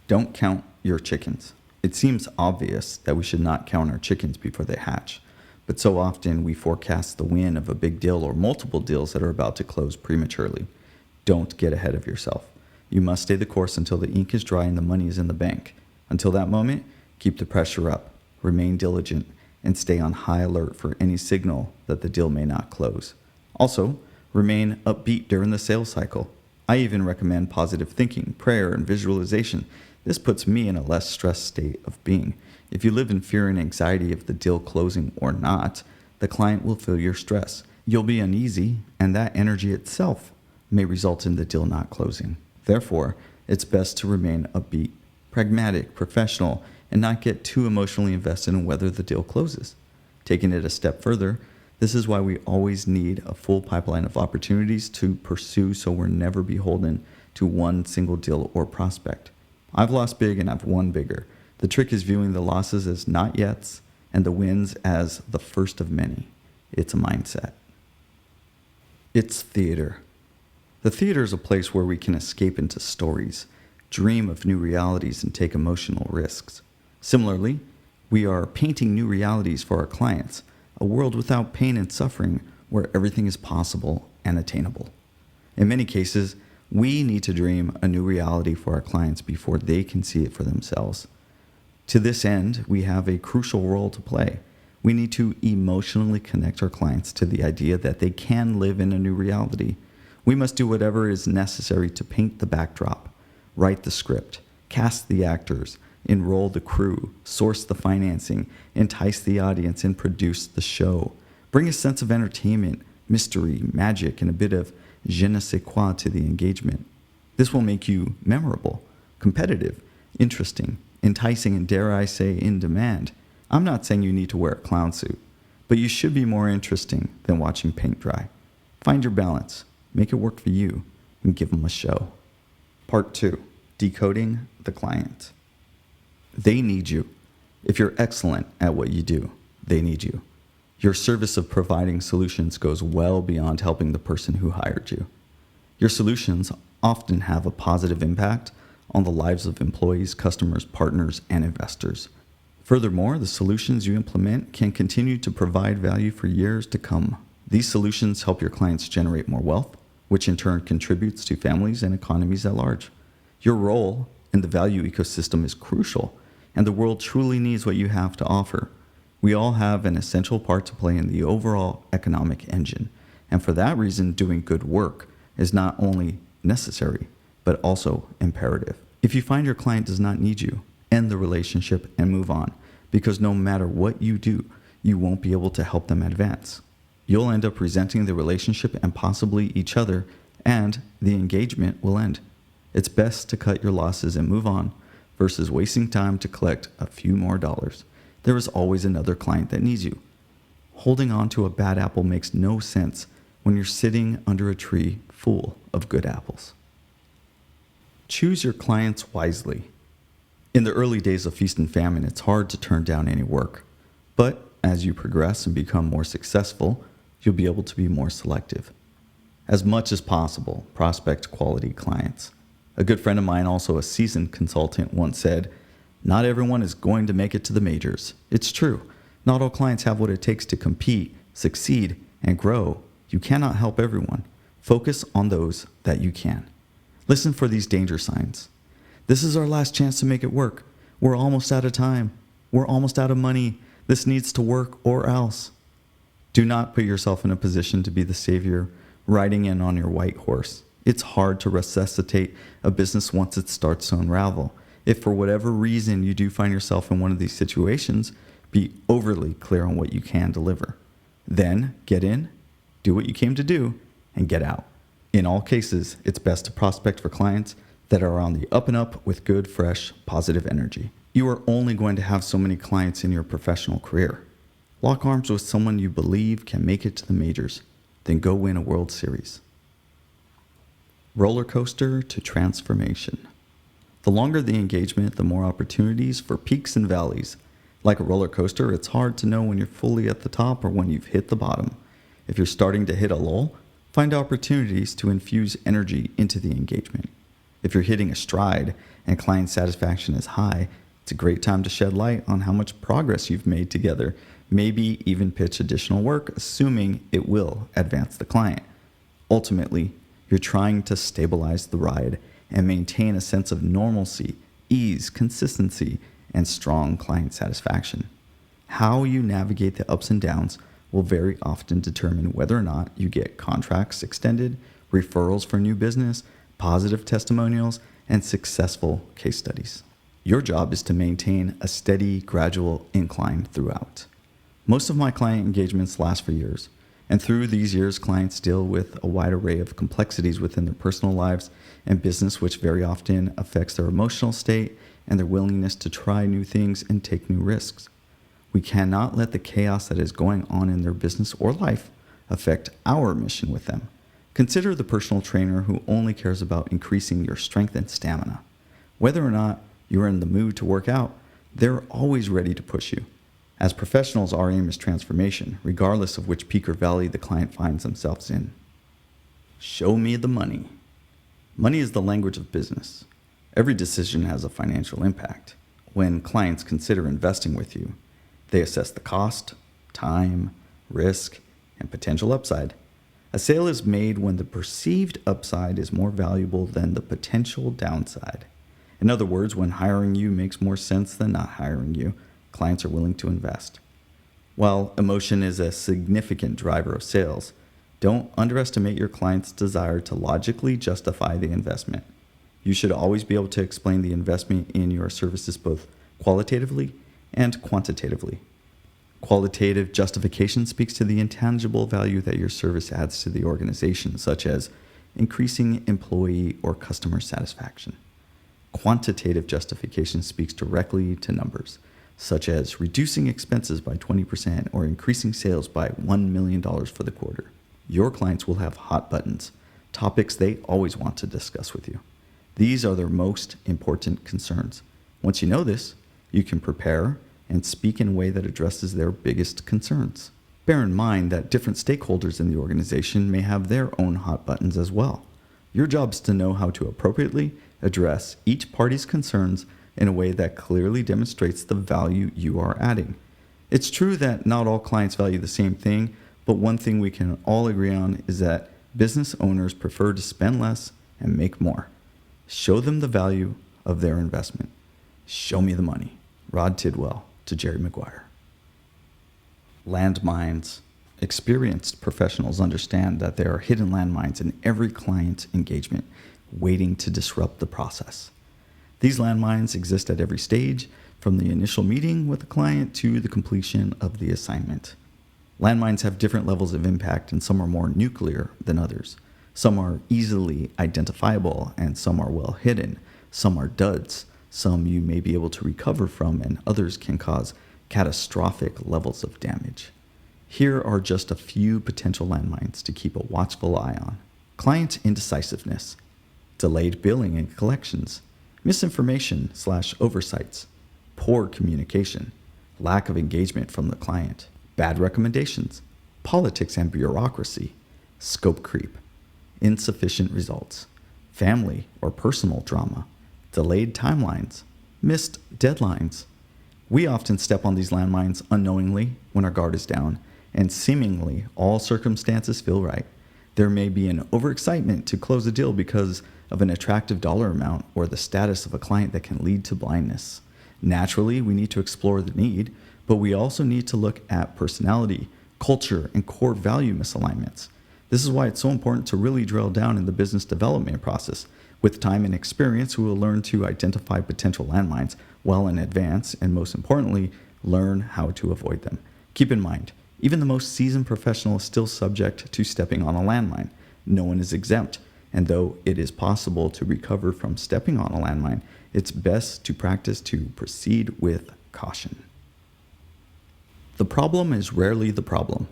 Don't count your chickens. It seems obvious that we should not count our chickens before they hatch, but so often we forecast the win of a big deal or multiple deals that are about to close prematurely. Don't get ahead of yourself. You must stay the course until the ink is dry and the money is in the bank. Until that moment, keep the pressure up, remain diligent, and stay on high alert for any signal that the deal may not close. Also, remain upbeat during the sales cycle. I even recommend positive thinking, prayer, and visualization. This puts me in a less stressed state of being. If you live in fear and anxiety of the deal closing or not, the client will feel your stress. You'll be uneasy, and that energy itself may result in the deal not closing. Therefore, it's best to remain upbeat, pragmatic, professional, and not get too emotionally invested in whether the deal closes. Taking it a step further, this is why we always need a full pipeline of opportunities to pursue so we're never beholden to one single deal or prospect. I've lost big and I've won bigger. The trick is viewing the losses as not yets and the wins as the first of many. It's a mindset. It's theater. The theater is a place where we can escape into stories, dream of new realities, and take emotional risks. Similarly, we are painting new realities for our clients, a world without pain and suffering where everything is possible and attainable. In many cases, we need to dream a new reality for our clients before they can see it for themselves. To this end, we have a crucial role to play. We need to emotionally connect our clients to the idea that they can live in a new reality. We must do whatever is necessary to paint the backdrop, write the script, cast the actors, enroll the crew, source the financing, entice the audience, and produce the show. Bring a sense of entertainment, mystery, magic, and a bit of je ne sais quoi to the engagement. This will make you memorable, competitive, interesting, enticing, and dare I say, in demand. I'm not saying you need to wear a clown suit, but you should be more interesting than watching paint dry. Find your balance, make it work for you, and give them a show. Part 2, Decoding the Client. They need you. If you're excellent at what you do, they need you. Your service of providing solutions goes well beyond helping the person who hired you. Your solutions often have a positive impact on the lives of employees, customers, partners, and investors. Furthermore, the solutions you implement can continue to provide value for years to come. These solutions help your clients generate more wealth, which in turn contributes to families and economies at large. Your role in the value ecosystem is crucial, and the world truly needs what you have to offer. We all have an essential part to play in the overall economic engine, and for that reason, doing good work is not only necessary, but also imperative. If you find your client does not need you, end the relationship and move on, because no matter what you do, you won't be able to help them advance. You'll end up resenting the relationship and possibly each other, and the engagement will end. It's best to cut your losses and move on versus wasting time to collect a few more dollars. There is always another client that needs you. Holding on to a bad apple makes no sense when you're sitting under a tree full of good apples. Choose your clients wisely. In the early days of feast and famine, it's hard to turn down any work. But as you progress and become more successful, you'll be able to be more selective. As much as possible, prospect quality clients. A good friend of mine, also a seasoned consultant, once said, "Not everyone is going to make it to the majors." It's true. Not all clients have what it takes to compete, succeed, and grow. You cannot help everyone. Focus on those that you can. Listen for these danger signs. This is our last chance to make it work. We're almost out of time. We're almost out of money. This needs to work or else. Do not put yourself in a position to be the savior riding in on your white horse. It's hard to resuscitate a business once it starts to unravel. If for whatever reason you do find yourself in one of these situations, be overly clear on what you can deliver. Then get in, do what you came to do, and get out. In all cases, it's best to prospect for clients that are on the up and up with good, fresh, positive energy. You are only going to have so many clients in your professional career. Lock arms with someone you believe can make it to the majors, then go win a World Series. Rollercoaster to transformation. The longer the engagement, the more opportunities for peaks and valleys. Like a roller coaster, it's hard to know when you're fully at the top or when you've hit the bottom. If you're starting to hit a lull, find opportunities to infuse energy into the engagement. If you're hitting a stride and client satisfaction is high, it's a great time to shed light on how much progress you've made together, maybe even pitch additional work, assuming it will advance the client. Ultimately, you're trying to stabilize the ride and maintain a sense of normalcy, ease, consistency, and strong client satisfaction. How you navigate the ups and downs will very often determine whether or not you get contracts extended, referrals for new business, positive testimonials, and successful case studies. Your job is to maintain a steady, gradual incline throughout. Most of my client engagements last for years, and through these years, clients deal with a wide array of complexities within their personal lives and business, which very often affects their emotional state and their willingness to try new things and take new risks. We cannot let the chaos that is going on in their business or life affect our mission with them. Consider the personal trainer who only cares about increasing your strength and stamina. Whether or not you're in the mood to work out, they're always ready to push you. As professionals, our aim is transformation, regardless of which peak or valley the client finds themselves in. Show me the money. Money is the language of business. Every decision has a financial impact. When clients consider investing with you, they assess the cost, time, risk, and potential upside. A sale is made when the perceived upside is more valuable than the potential downside. In other words, when hiring you makes more sense than not hiring you, clients are willing to invest. While emotion is a significant driver of sales, don't underestimate your client's desire to logically justify the investment. You should always be able to explain the investment in your services both qualitatively and quantitatively. Qualitative justification speaks to the intangible value that your service adds to the organization, such as increasing employee or customer satisfaction. Quantitative justification speaks directly to numbers, such as reducing expenses by 20% or increasing sales by $1 million for the quarter. Your clients will have hot buttons, topics they always want to discuss with you. These are their most important concerns. Once you know this, you can prepare and speak in a way that addresses their biggest concerns. Bear in mind that different stakeholders in the organization may have their own hot buttons as well. Your job is to know how to appropriately address each party's concerns in a way that clearly demonstrates the value you are adding. It's true that not all clients value the same thing, but one thing we can all agree on is that business owners prefer to spend less and make more. Show them the value of their investment. Show me the money. Rod Tidwell to Jerry Maguire. Landmines. Experienced professionals understand that there are hidden landmines in every client engagement, waiting to disrupt the process. These landmines exist at every stage, from the initial meeting with the client to the completion of the assignment. Landmines have different levels of impact, and some are more nuclear than others. Some are easily identifiable, and some are well hidden. Some are duds. Some you may be able to recover from, and others can cause catastrophic levels of damage. Here are just a few potential landmines to keep a watchful eye on. Client indecisiveness, delayed billing and collections, misinformation/oversights, poor communication, lack of engagement from the client, bad recommendations, politics and bureaucracy, scope creep, insufficient results, family or personal drama, delayed timelines, missed deadlines. We often step on these landmines unknowingly when our guard is down, and seemingly all circumstances feel right. There may be an overexcitement to close a deal because of an attractive dollar amount or the status of a client that can lead to blindness. Naturally, we need to explore the need, but we also need to look at personality, culture, and core value misalignments. This is why it's so important to really drill down in the business development process. With time and experience, we will learn to identify potential landmines well in advance, and most importantly, learn how to avoid them. Keep in mind, even the most seasoned professional is still subject to stepping on a landmine. No one is exempt, and though it is possible to recover from stepping on a landmine, it's best to practice to proceed with caution. The problem is rarely the problem.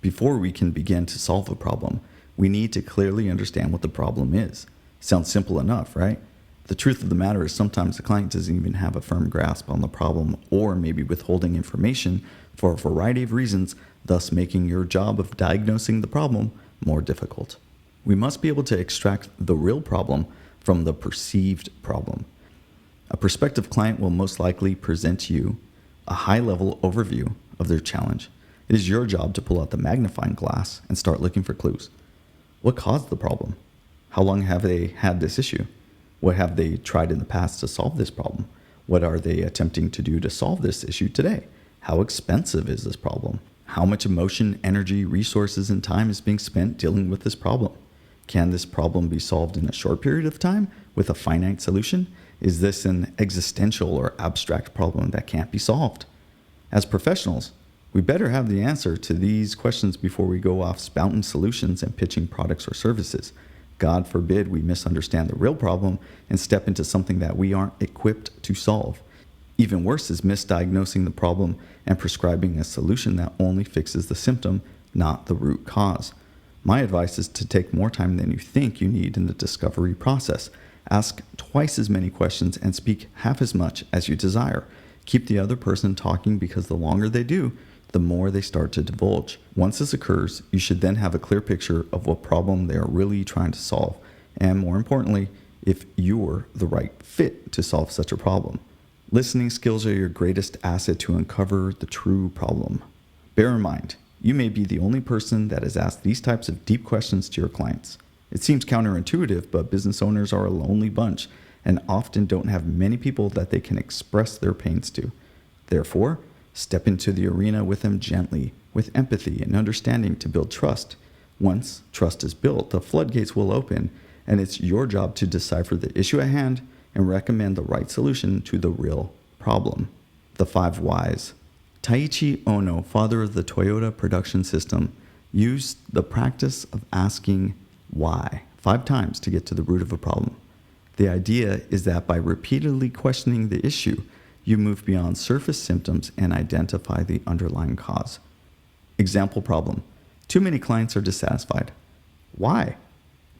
Before we can begin to solve a problem, we need to clearly understand what the problem is. Sounds simple enough, right? The truth of the matter is sometimes the client doesn't even have a firm grasp on the problem, or maybe withholding information for a variety of reasons, thus making your job of diagnosing the problem more difficult. We must be able to extract the real problem from the perceived problem. A prospective client will most likely present to you a high-level overview of their challenge. It is your job to pull out the magnifying glass and start looking for clues. What caused the problem? How long have they had this issue? What have they tried in the past to solve this problem? What are they attempting to do to solve this issue today? How expensive is this problem? How much emotion, energy, resources, and time is being spent dealing with this problem? Can this problem be solved in a short period of time with a finite solution? Is this an existential or abstract problem that can't be solved? As professionals, we better have the answer to these questions before we go off spouting solutions and pitching products or services. God forbid we misunderstand the real problem and step into something that we aren't equipped to solve. Even worse is misdiagnosing the problem and prescribing a solution that only fixes the symptom, not the root cause. My advice is to take more time than you think you need in the discovery process. Ask twice as many questions and speak half as much as you desire. Keep the other person talking because the longer they do, the more they start to divulge. Once this occurs, you should then have a clear picture of what problem they are really trying to solve, and more importantly, if you're the right fit to solve such a problem. Listening skills are your greatest asset to uncover the true problem. Bear in mind, you may be the only person that has asked these types of deep questions to your clients. It seems counterintuitive, but business owners are a lonely bunch and often don't have many people that they can express their pains to. Therefore, step into the arena with them gently, with empathy and understanding to build trust. Once trust is built, the floodgates will open, and it's your job to decipher the issue at hand and recommend the right solution to the real problem. The 5 whys. Taiichi Ohno, father of the Toyota production system, used the practice of asking why 5 times to get to the root of a problem. The idea is that by repeatedly questioning the issue, you move beyond surface symptoms and identify the underlying cause. Example problem. Too many clients are dissatisfied. Why?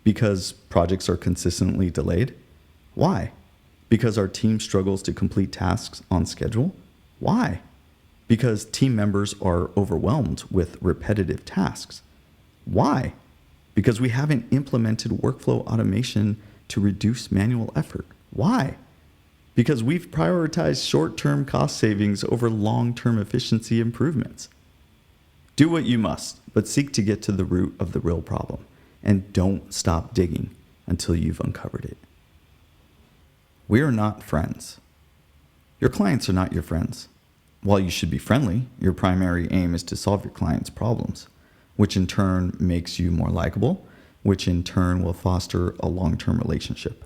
Because projects are consistently delayed? Why? Because our team struggles to complete tasks on schedule? Why? Because team members are overwhelmed with repetitive tasks. Why? Because we haven't implemented workflow automation to reduce manual effort. Why? Because we've prioritized short-term cost savings over long-term efficiency improvements. Do what you must, but seek to get to the root of the real problem, and don't stop digging until you've uncovered it. We are not friends. Your clients are not your friends. While you should be friendly, your primary aim is to solve your client's problems, which in turn makes you more likable, which in turn will foster a long-term relationship.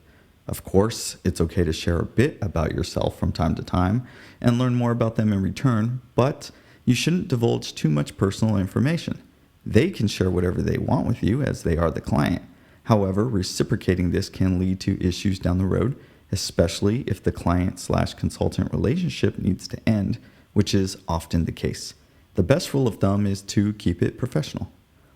Of course, it's okay to share a bit about yourself from time to time and learn more about them in return, but you shouldn't divulge too much personal information. They can share whatever they want with you as they are the client. However, reciprocating this can lead to issues down the road, especially if the client/consultant relationship needs to end, which is often the case. The best rule of thumb is to keep it professional.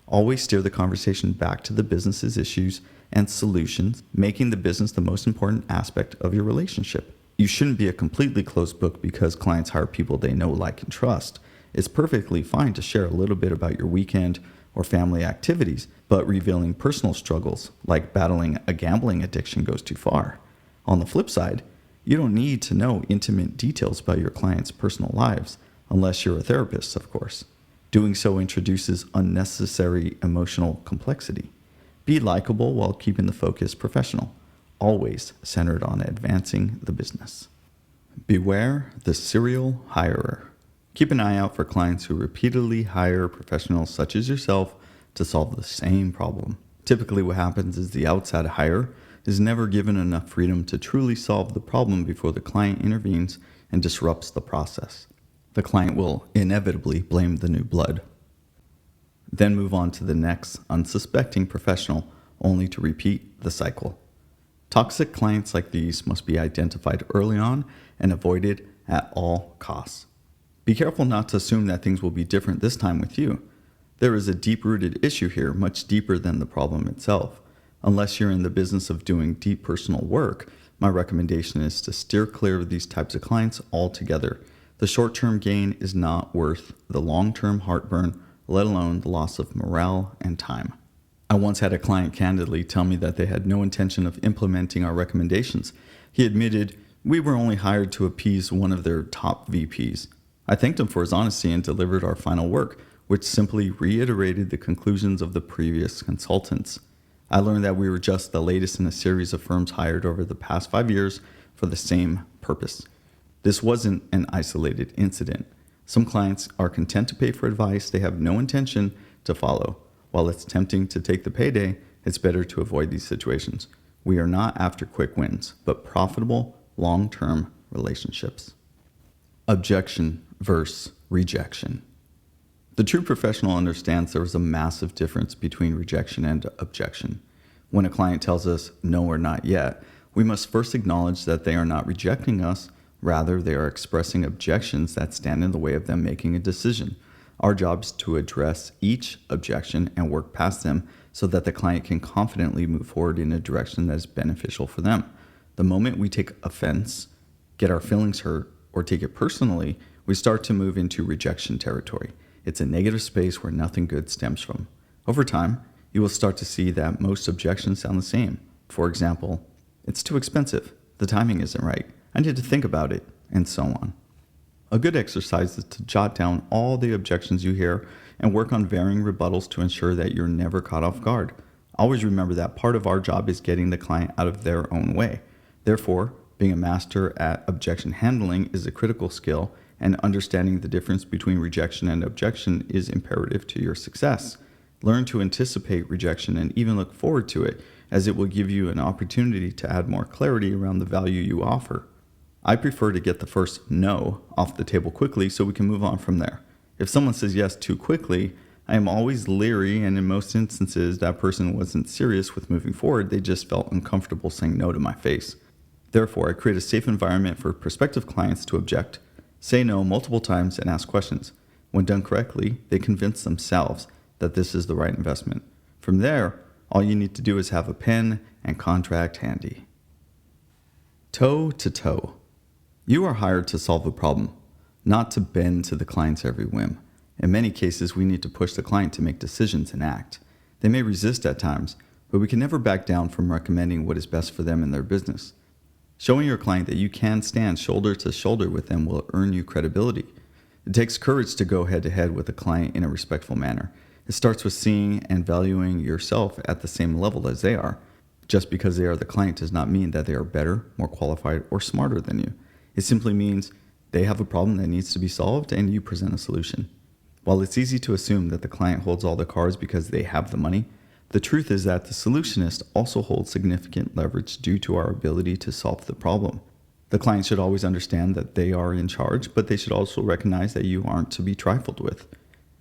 Always steer the conversation back to the business's issues and solutions, making the business the most important aspect of your relationship. You shouldn't be a completely closed book because clients hire people they know, like, and trust. It's perfectly fine to share a little bit about your weekend or family activities, but revealing personal struggles, like battling a gambling addiction, goes too far. On the flip side, you don't need to know intimate details about your clients' personal lives, unless you're a therapist, of course. Doing so introduces unnecessary emotional complexity. Be likable while keeping the focus professional, always centered on advancing the business. Beware the serial hirer. Keep an eye out for clients who repeatedly hire professionals such as yourself to solve the same problem. Typically what happens is the outside hire is never given enough freedom to truly solve the problem before the client intervenes and disrupts the process. The client will inevitably blame the new blood. Then move on to the next unsuspecting professional, only to repeat the cycle. Toxic clients like these must be identified early on and avoided at all costs. Be careful not to assume that things will be different this time with you. There is a deep-rooted issue here, much deeper than the problem itself. Unless you're in the business of doing deep personal work, my recommendation is to steer clear of these types of clients altogether. The short-term gain is not worth the long-term heartburn, let alone the loss of morale and time. I once had a client candidly tell me that they had no intention of implementing our recommendations. He admitted, "We were only hired to appease one of their top VPs." I thanked him for his honesty and delivered our final work, which simply reiterated the conclusions of the previous consultants. I learned that we were just the latest in a series of firms hired over the past 5 years for the same purpose. This wasn't an isolated incident. Some clients are content to pay for advice they have no intention to follow. While it's tempting to take the payday, it's better to avoid these situations. We are not after quick wins, but profitable, long-term relationships. Objection versus rejection. The true professional understands there is a massive difference between rejection and objection. When a client tells us no or not yet, we must first acknowledge that they are not rejecting us, rather they are expressing objections that stand in the way of them making a decision. Our job is to address each objection and work past them so that the client can confidently move forward in a direction that is beneficial for them. The moment we take offense, get our feelings hurt, or take it personally, we start to move into rejection territory. It's a negative space where nothing good stems from. Over time, you will start to see that most objections sound the same. For example, it's too expensive, the timing isn't right, I need to think about it, and so on. A good exercise is to jot down all the objections you hear and work on varying rebuttals to ensure that you're never caught off guard. Always remember that part of our job is getting the client out of their own way. Therefore, being a master at objection handling is a critical skill, and understanding the difference between rejection and objection is imperative to your success. Learn to anticipate rejection and even look forward to it, as it will give you an opportunity to add more clarity around the value you offer. I prefer to get the first no off the table quickly so we can move on from there. If someone says yes too quickly, I am always leery, and in most instances that person wasn't serious with moving forward, they just felt uncomfortable saying no to my face. Therefore, I create a safe environment for prospective clients to object, say no multiple times, and ask questions. When done correctly, they convince themselves that this is the right investment. From there, all you need to do is have a pen and contract handy. Toe to toe. You are hired to solve a problem, not to bend to the client's every whim. In many cases, we need to push the client to make decisions and act. They may resist at times, but we can never back down from recommending what is best for them in their business. Showing your client that you can stand shoulder to shoulder with them will earn you credibility. It takes courage to go head to head with a client in a respectful manner. It starts with seeing and valuing yourself at the same level as they are. Just because they are the client does not mean that they are better, more qualified, or smarter than you. It simply means they have a problem that needs to be solved and you present a solution. While it's easy to assume that the client holds all the cards because they have the money, the truth is that the solutionist also holds significant leverage due to our ability to solve the problem. The client should always understand that they are in charge, but they should also recognize that you aren't to be trifled with.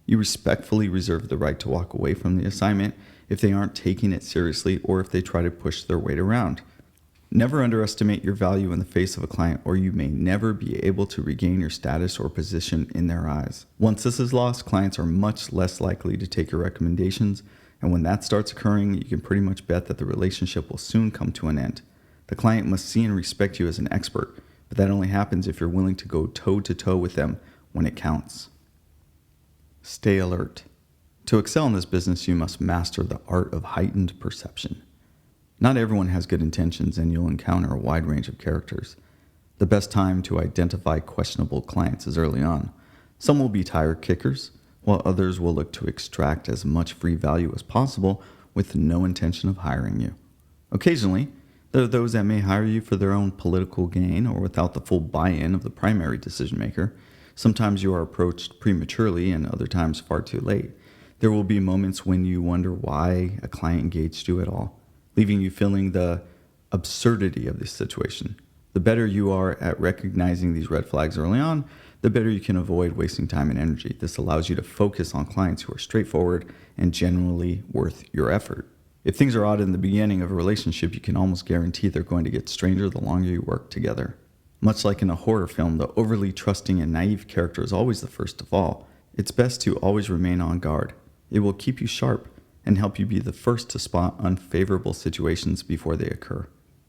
You respectfully reserve the right to walk away from the assignment if they aren't taking it seriously or if they try to push their weight around. Never underestimate your value in the face of a client, or you may never be able to regain your status or position in their eyes. Once this is lost, clients are much less likely to take your recommendations, and when that starts occurring, you can pretty much bet that the relationship will soon come to an end. The client must see and respect you as an expert, but that only happens if you're willing to go toe-to-toe with them when it counts. Stay alert. To excel in this business, you must master the art of heightened perception. Not everyone has good intentions, and you'll encounter a wide range of characters. The best time to identify questionable clients is early on. Some will be tire kickers, while others will look to extract as much free value as possible with no intention of hiring you. Occasionally, there are those that may hire you for their own political gain or without the full buy-in of the primary decision maker. Sometimes you are approached prematurely and other times far too late. There will be moments when you wonder why a client engaged you at all, leaving you feeling the absurdity of this situation. The better you are at recognizing these red flags early on, the better you can avoid wasting time and energy. This allows you to focus on clients who are straightforward and genuinely worth your effort. If things are odd in the beginning of a relationship, you can almost guarantee they're going to get stranger the longer you work together. Much like in a horror film, the overly trusting and naive character is always the first to fall. It's best to always remain on guard. It will keep you sharp and help you be the first to spot unfavorable situations before they occur.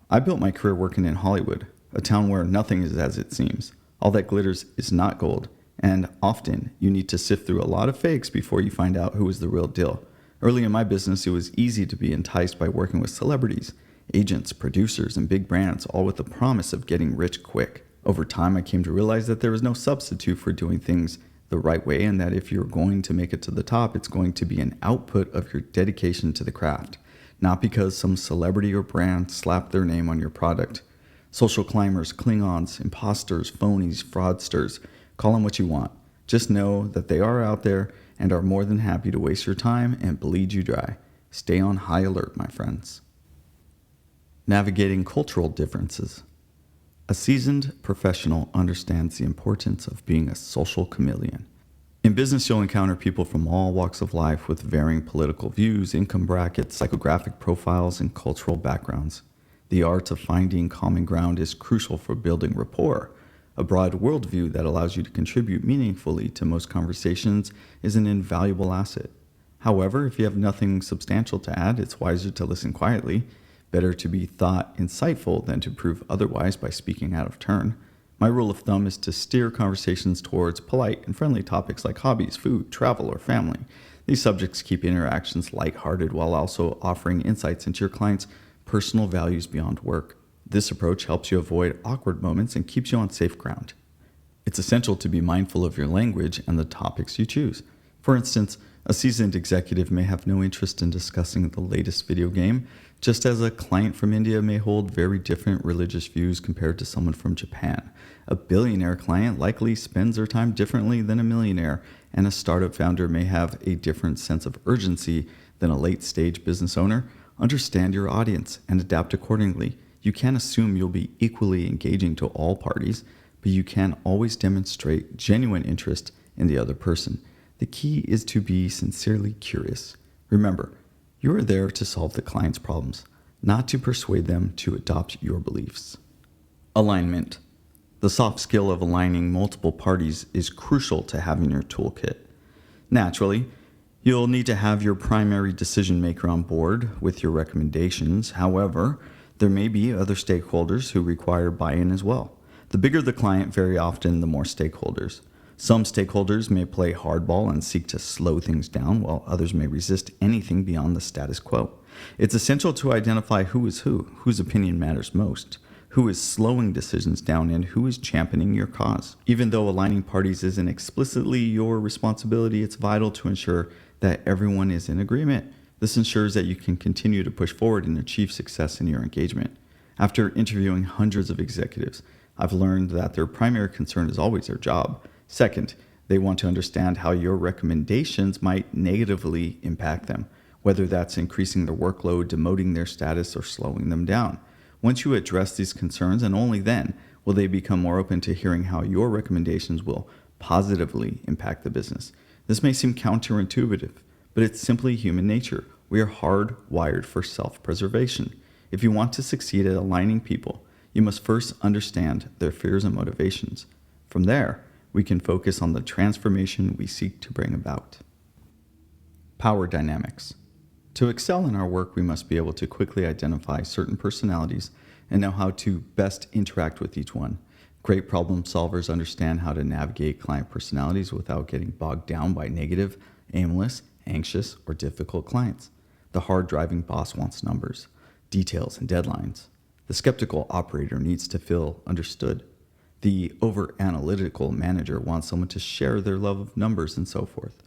I built my career working in Hollywood, a town where nothing is as it seems. All that glitters is not gold, and often you need to sift through a lot of fakes before you find out who is the real deal. Early in my business, it was easy to be enticed by working with celebrities, agents, producers, and big brands, all with the promise of getting rich quick. Over time, I came to realize that there was no substitute for doing things the right way, and that if you're going to make it to the top, it's going to be an output of your dedication to the craft. not because some celebrity or brand slapped their name on your product. Social climbers, Klingons, imposters, phonies, fraudsters, call them what you want. Just know that they are out there and are more than happy to waste your time and bleed you dry. Stay on high alert, my friends. Navigating cultural differences. A seasoned professional understands the importance of being a social chameleon. In business, you'll encounter people from all walks of life with varying political views, income brackets, psychographic profiles, and cultural backgrounds. The art of finding common ground is crucial for building rapport. A broad worldview that allows you to contribute meaningfully to most conversations is an invaluable asset. However, if you have nothing substantial to add, it's wiser to listen quietly. Better to be thought insightful than to prove otherwise by speaking out of turn. My rule of thumb is to steer conversations towards polite and friendly topics like hobbies, food, travel, or family. These subjects keep interactions lighthearted while also offering insights into your client's personal values beyond work. This approach helps you avoid awkward moments and keeps you on safe ground. It's essential to be mindful of your language and the topics you choose. For instance, a seasoned executive may have no interest in discussing the latest video game, just as a client from India may hold very different religious views compared to someone from Japan. A billionaire client likely spends their time differently than a millionaire, and a startup founder may have a different sense of urgency than a late-stage business owner. Understand your audience and adapt accordingly. You can't assume you'll be equally engaging to all parties, but you can always demonstrate genuine interest in the other person. The key is to be sincerely curious. Remember, you are there to solve the client's problems, not to persuade them to adopt your beliefs. Alignment. The soft skill of aligning multiple parties is crucial to having your toolkit. Naturally, you'll need to have your primary decision maker on board with your recommendations. However, there may be other stakeholders who require buy-in as well. The bigger the client, very often the more stakeholders. Some stakeholders may play hardball and seek to slow things down, while others may resist anything beyond the status quo. It's essential to identify who is whose opinion matters most, who is slowing decisions down, and who is championing your cause. Even though aligning parties isn't explicitly your responsibility, it's vital to ensure that everyone is in agreement. This ensures that you can continue to push forward and achieve success in your engagement. After interviewing hundreds of executives, I've learned that their primary concern is always their job. Second, they want to understand how your recommendations might negatively impact them, whether that's increasing their workload, demoting their status, or slowing them down. Once you address these concerns, and only then, will they become more open to hearing how your recommendations will positively impact the business. This may seem counterintuitive, but it's simply human nature. We are hardwired for self-preservation. If you want to succeed at aligning people, you must first understand their fears and motivations. From there, we can focus on the transformation we seek to bring about. Power dynamics. To excel in our work, we must be able to quickly identify certain personalities and know how to best interact with each one. Great problem solvers understand how to navigate client personalities without getting bogged down by negative, aimless, anxious, or difficult clients. The hard-driving boss wants numbers, details, and deadlines. The skeptical operator needs to feel understood. The over-analytical manager wants someone to share their love of numbers and so forth.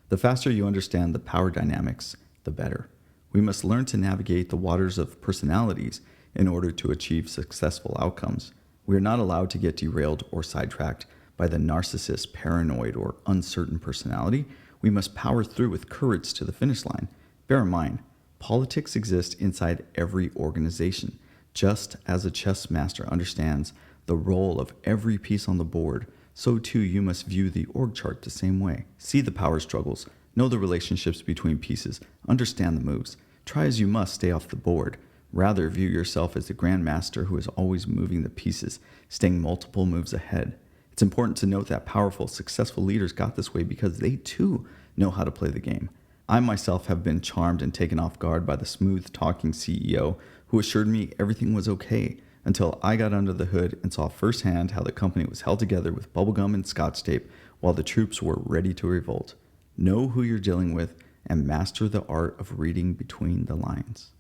The faster you understand the power dynamics, the better. We must learn to navigate the waters of personalities in order to achieve successful outcomes. We are not allowed to get derailed or sidetracked by the narcissist, paranoid, or uncertain personality. We must power through with courage to the finish line. Bear in mind, politics exists inside every organization. Just as a chess master understands the role of every piece on the board, so too you must view the org chart the same way. See the power struggles, know the relationships between pieces, understand the moves. Try as you must stay off the board. Rather, view yourself as the grandmaster who is always moving the pieces, staying multiple moves ahead. It's important to note that powerful, successful leaders got this way because they too know how to play the game. I myself have been charmed and taken off guard by the smooth-talking CEO who assured me everything was okay until I got under the hood and saw firsthand how the company was held together with bubblegum and scotch tape while the troops were ready to revolt. Know who you're dealing with and master the art of reading between the lines.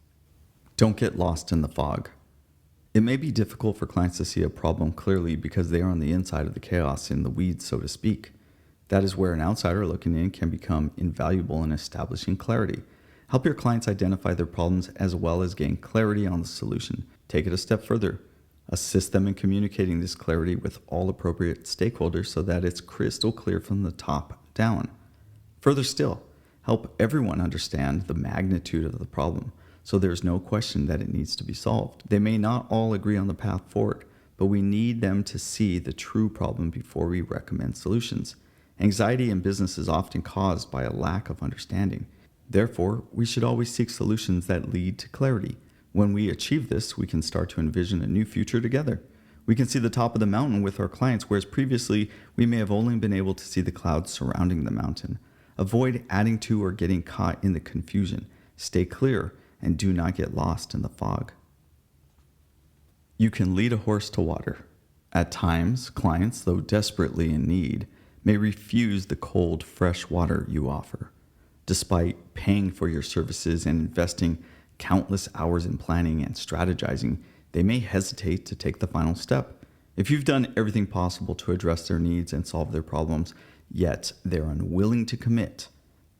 Don't get lost in the fog. It may be difficult for clients to see a problem clearly because they are on the inside of the chaos, in the weeds, so to speak. That is where an outsider looking in can become invaluable in establishing clarity. Help your clients identify their problems as well as gain clarity on the solution. Take it a step further. Assist them in communicating this clarity with all appropriate stakeholders so that it's crystal clear from the top down. Further still, help everyone understand the magnitude of the problem so there's no question that it needs to be solved. They may not all agree on the path forward, but we need them to see the true problem before we recommend solutions. Anxiety in business is often caused by a lack of understanding. Therefore, we should always seek solutions that lead to clarity. When we achieve this, we can start to envision a new future together. We can see the top of the mountain with our clients, whereas previously we may have only been able to see the clouds surrounding the mountain. Avoid adding to or getting caught in the confusion. Stay clear and do not get lost in the fog. You can lead a horse to water. At times, clients, though desperately in need, may refuse the cold, fresh water you offer. Despite paying for your services and investing countless hours in planning and strategizing, they may hesitate to take the final step. If you've done everything possible to address their needs and solve their problems, yet they're unwilling to commit,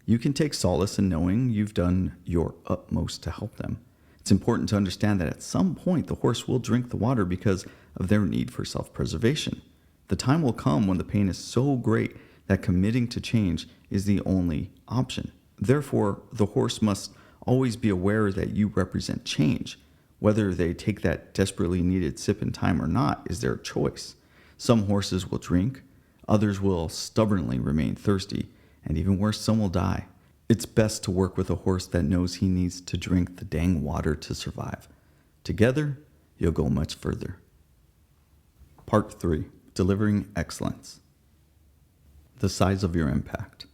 you can take solace in knowing you've done your utmost to help them. It's important to understand that at some point the horse will drink the water because of their need for self-preservation. The time will come when the pain is so great that committing to change is the only option. Therefore, the horse must always be aware that you represent change. Whether they take that desperately needed sip in time or not is their choice. Some horses will drink, others will stubbornly remain thirsty, and even worse, some will die. It's best to work with a horse that knows he needs to drink the dang water to survive. Together, you'll go much further. Part 3. Delivering excellence. The size of your impact.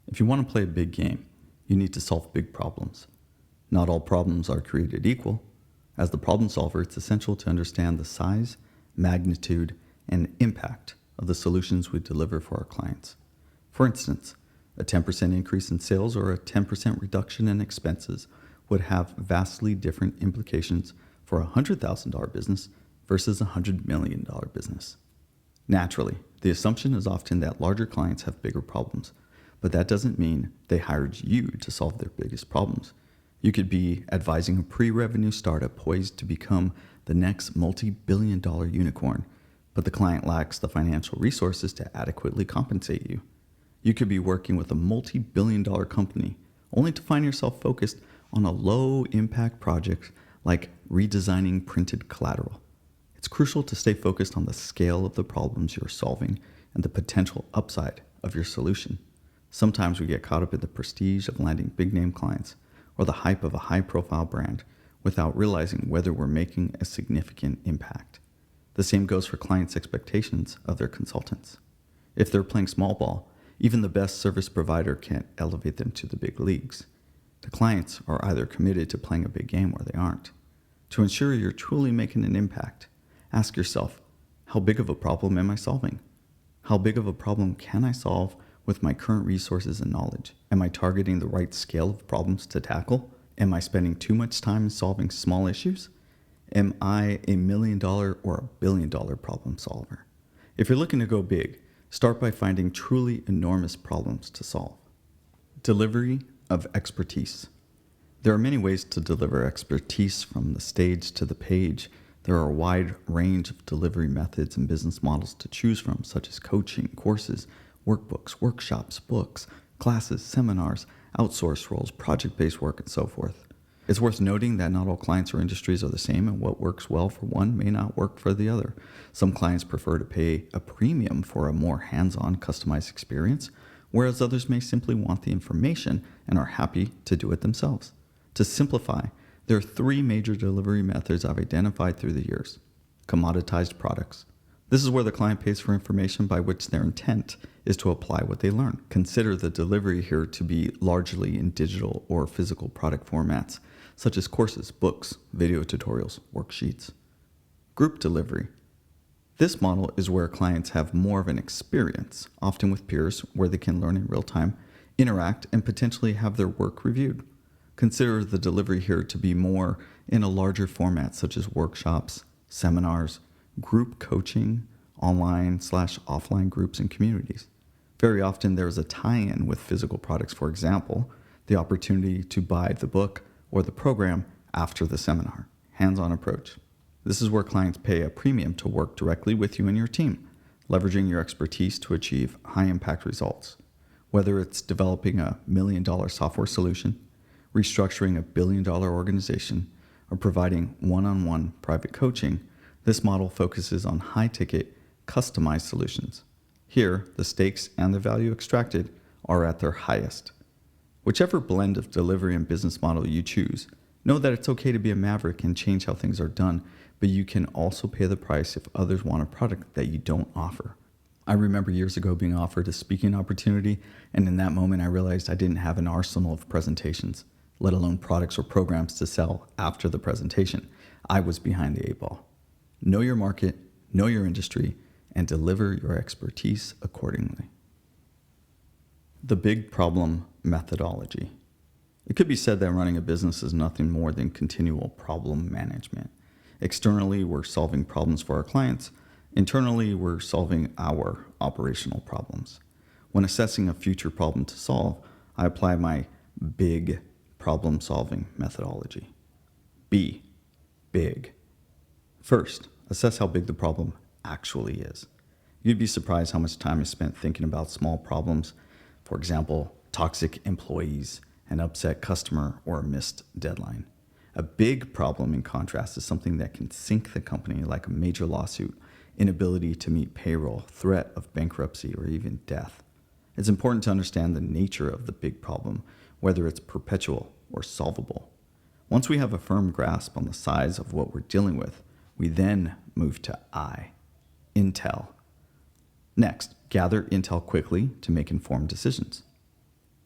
If you want to play a big game, you need to solve big problems. Not all problems are created equal. As the problem solver, it's essential to understand the size, magnitude, and impact of the solutions we deliver for our clients. For instance, a 10% increase in sales or a 10% reduction in expenses would have vastly different implications for a $100,000 business versus a $100 million business. Naturally, the assumption is often that larger clients have bigger problems, but that doesn't mean they hired you to solve their biggest problems. You could be advising a pre-revenue startup poised to become the next multi-billion-dollar unicorn, but the client lacks the financial resources to adequately compensate you. You could be working with a multi-billion-dollar company only to find yourself focused on a low-impact project like redesigning printed collateral. It's crucial to stay focused on the scale of the problems you're solving and the potential upside of your solution. Sometimes we get caught up in the prestige of landing big-name clients or the hype of a high-profile brand without realizing whether we're making a significant impact. The same goes for clients' expectations of their consultants. If they're playing small ball, even the best service provider can't elevate them to the big leagues. The clients are either committed to playing a big game or they aren't. To ensure you're truly making an impact, ask yourself, how big of a problem am I solving? How big of a problem can I solve with my current resources and knowledge? Am I targeting the right scale of problems to tackle? Am I spending too much time solving small issues? Am I $1 million or $1 billion problem solver? If you're looking to go big, start by finding truly enormous problems to solve. Delivery of expertise. There are many ways to deliver expertise from the stage to the page. There are a wide range of delivery methods and business models to choose from, such as coaching, courses, workbooks, workshops, books, classes, seminars, outsource roles, project-based work, and so forth. It's worth noting that not all clients or industries are the same, and what works well for one may not work for the other. Some clients prefer to pay a premium for a more hands-on, customized experience, whereas others may simply want the information and are happy to do it themselves. To simplify, there are 3 major delivery methods I've identified through the years. Commoditized products. This is where the client pays for information by which their intent is to apply what they learn. Consider the delivery here to be largely in digital or physical product formats, such as courses, books, video tutorials, worksheets. Group delivery. This model is where clients have more of an experience, often with peers, where they can learn in real time, interact, and potentially have their work reviewed. Consider the delivery here to be more in a larger format, such as workshops, seminars, group coaching, online/offline groups and communities. Very often there is a tie-in with physical products. For example, the opportunity to buy the book or the program after the seminar. Hands-on approach. This is where clients pay a premium to work directly with you and your team, leveraging your expertise to achieve high-impact results. Whether it's developing a $1 million software solution, restructuring a $1 billion organization, or providing one-on-one private coaching, this model focuses on high-ticket, customized solutions. Here, the stakes and the value extracted are at their highest. Whichever blend of delivery and business model you choose, know that it's okay to be a maverick and change how things are done, but you can also pay the price if others want a product that you don't offer. I remember years ago being offered a speaking opportunity, and in that moment I realized I didn't have an arsenal of presentations, let alone products or programs to sell after the presentation. I was behind the 8 ball. Know your market, know your industry, and deliver your expertise accordingly. The big problem methodology. It could be said that running a business is nothing more than continual problem management. Externally, we're solving problems for our clients. Internally, we're solving our operational problems. When assessing a future problem to solve, I apply my big problem-solving methodology. B, big. First, assess how big the problem actually is. You'd be surprised how much time is spent thinking about small problems. For example, toxic employees, an upset customer, or a missed deadline. A big problem, in contrast, is something that can sink the company, like a major lawsuit, inability to meet payroll, threat of bankruptcy, or even death. It's important to understand the nature of the big problem, whether it's perpetual or solvable. Once we have a firm grasp on the size of what we're dealing with, we then move to I, intel. Next, gather intel quickly to make informed decisions.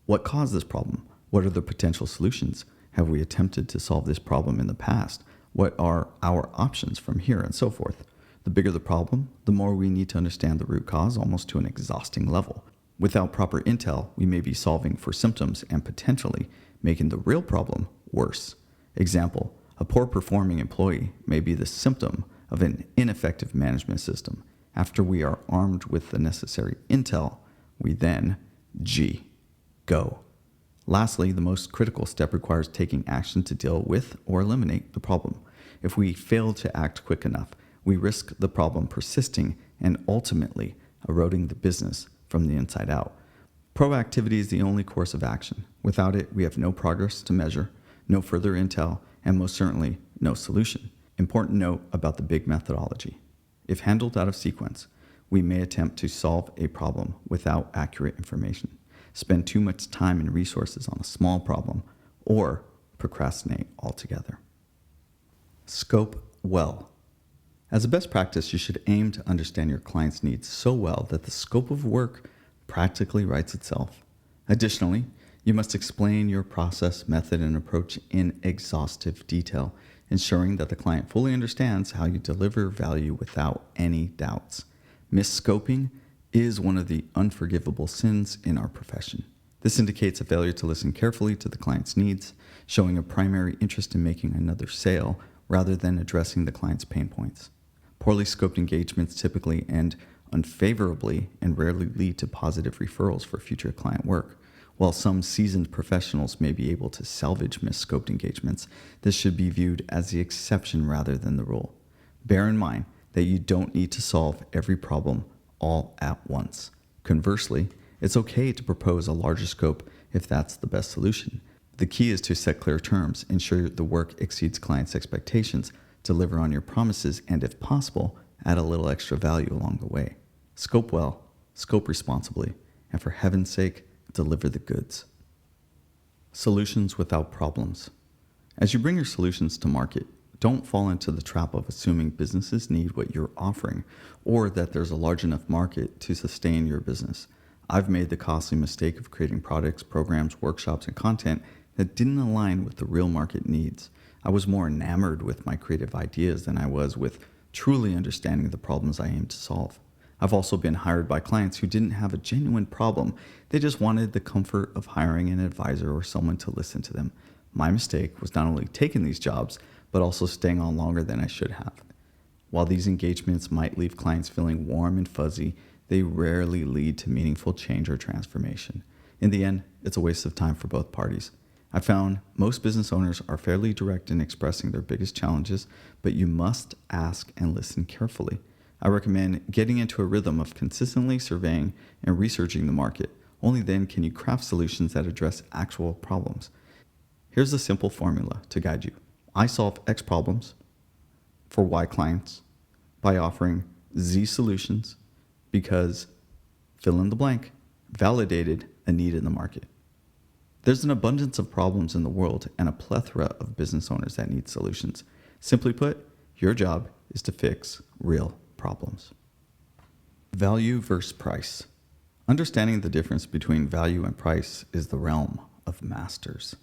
What caused this problem? What are the potential solutions? Have we attempted to solve this problem in the past? What are our options from here, and so forth? The bigger the problem, the more we need to understand the root cause, almost to an exhausting level. Without proper intel, we may be solving for symptoms and potentially making the real problem worse. Example, a poor performing employee may be the symptom of an ineffective management system. After we are armed with the necessary intel, we then G, go. Lastly, the most critical step requires taking action to deal with or eliminate the problem. If we fail to act quick enough, we risk the problem persisting and ultimately eroding the business from the inside out. Proactivity is the only course of action. Without it, we have no progress to measure, no further intel, and most certainly no solution. Important note about the big methodology. If handled out of sequence, we may attempt to solve a problem without accurate information, spend too much time and resources on a small problem, or procrastinate altogether. Scope well. As a best practice, you should aim to understand your client's needs so well that the scope of work practically writes itself. Additionally, you must explain your process, method, and approach in exhaustive detail, ensuring that the client fully understands how you deliver value without any doubts. Misscoping is one of the unforgivable sins in our profession. This indicates a failure to listen carefully to the client's needs, showing a primary interest in making another sale rather than addressing the client's pain points. Poorly scoped engagements typically end unfavorably and rarely lead to positive referrals for future client work. While some seasoned professionals may be able to salvage misscoped engagements, this should be viewed as the exception rather than the rule. Bear in mind that you don't need to solve every problem all at once. Conversely, it's okay to propose a larger scope if that's the best solution. The key is to set clear terms, ensure the work exceeds clients' expectations, deliver on your promises, and if possible, add a little extra value along the way. Scope well, scope responsibly, and for heaven's sake, deliver the goods. Solutions without problems. As you bring your solutions to market, don't fall into the trap of assuming businesses need what you're offering or that there's a large enough market to sustain your business. I've made the costly mistake of creating products, programs, workshops, and content that didn't align with the real market needs. I was more enamored with my creative ideas than I was with truly understanding the problems I aim to solve. I've also been hired by clients who didn't have a genuine problem. They just wanted the comfort of hiring an advisor or someone to listen to them. My mistake was not only taking these jobs, but also staying on longer than I should have. While these engagements might leave clients feeling warm and fuzzy, they rarely lead to meaningful change or transformation. In the end, it's a waste of time for both parties. I found most business owners are fairly direct in expressing their biggest challenges, but you must ask and listen carefully. I recommend getting into a rhythm of consistently surveying and researching the market. Only then can you craft solutions that address actual problems. Here's a simple formula to guide you. I solve X problems for Y clients by offering Z solutions because fill in the blank validated a need in the market. There's an abundance of problems in the world and a plethora of business owners that need solutions. Simply put, your job is to fix real problems. Value versus price. Understanding the difference between value and price is the realm of masters.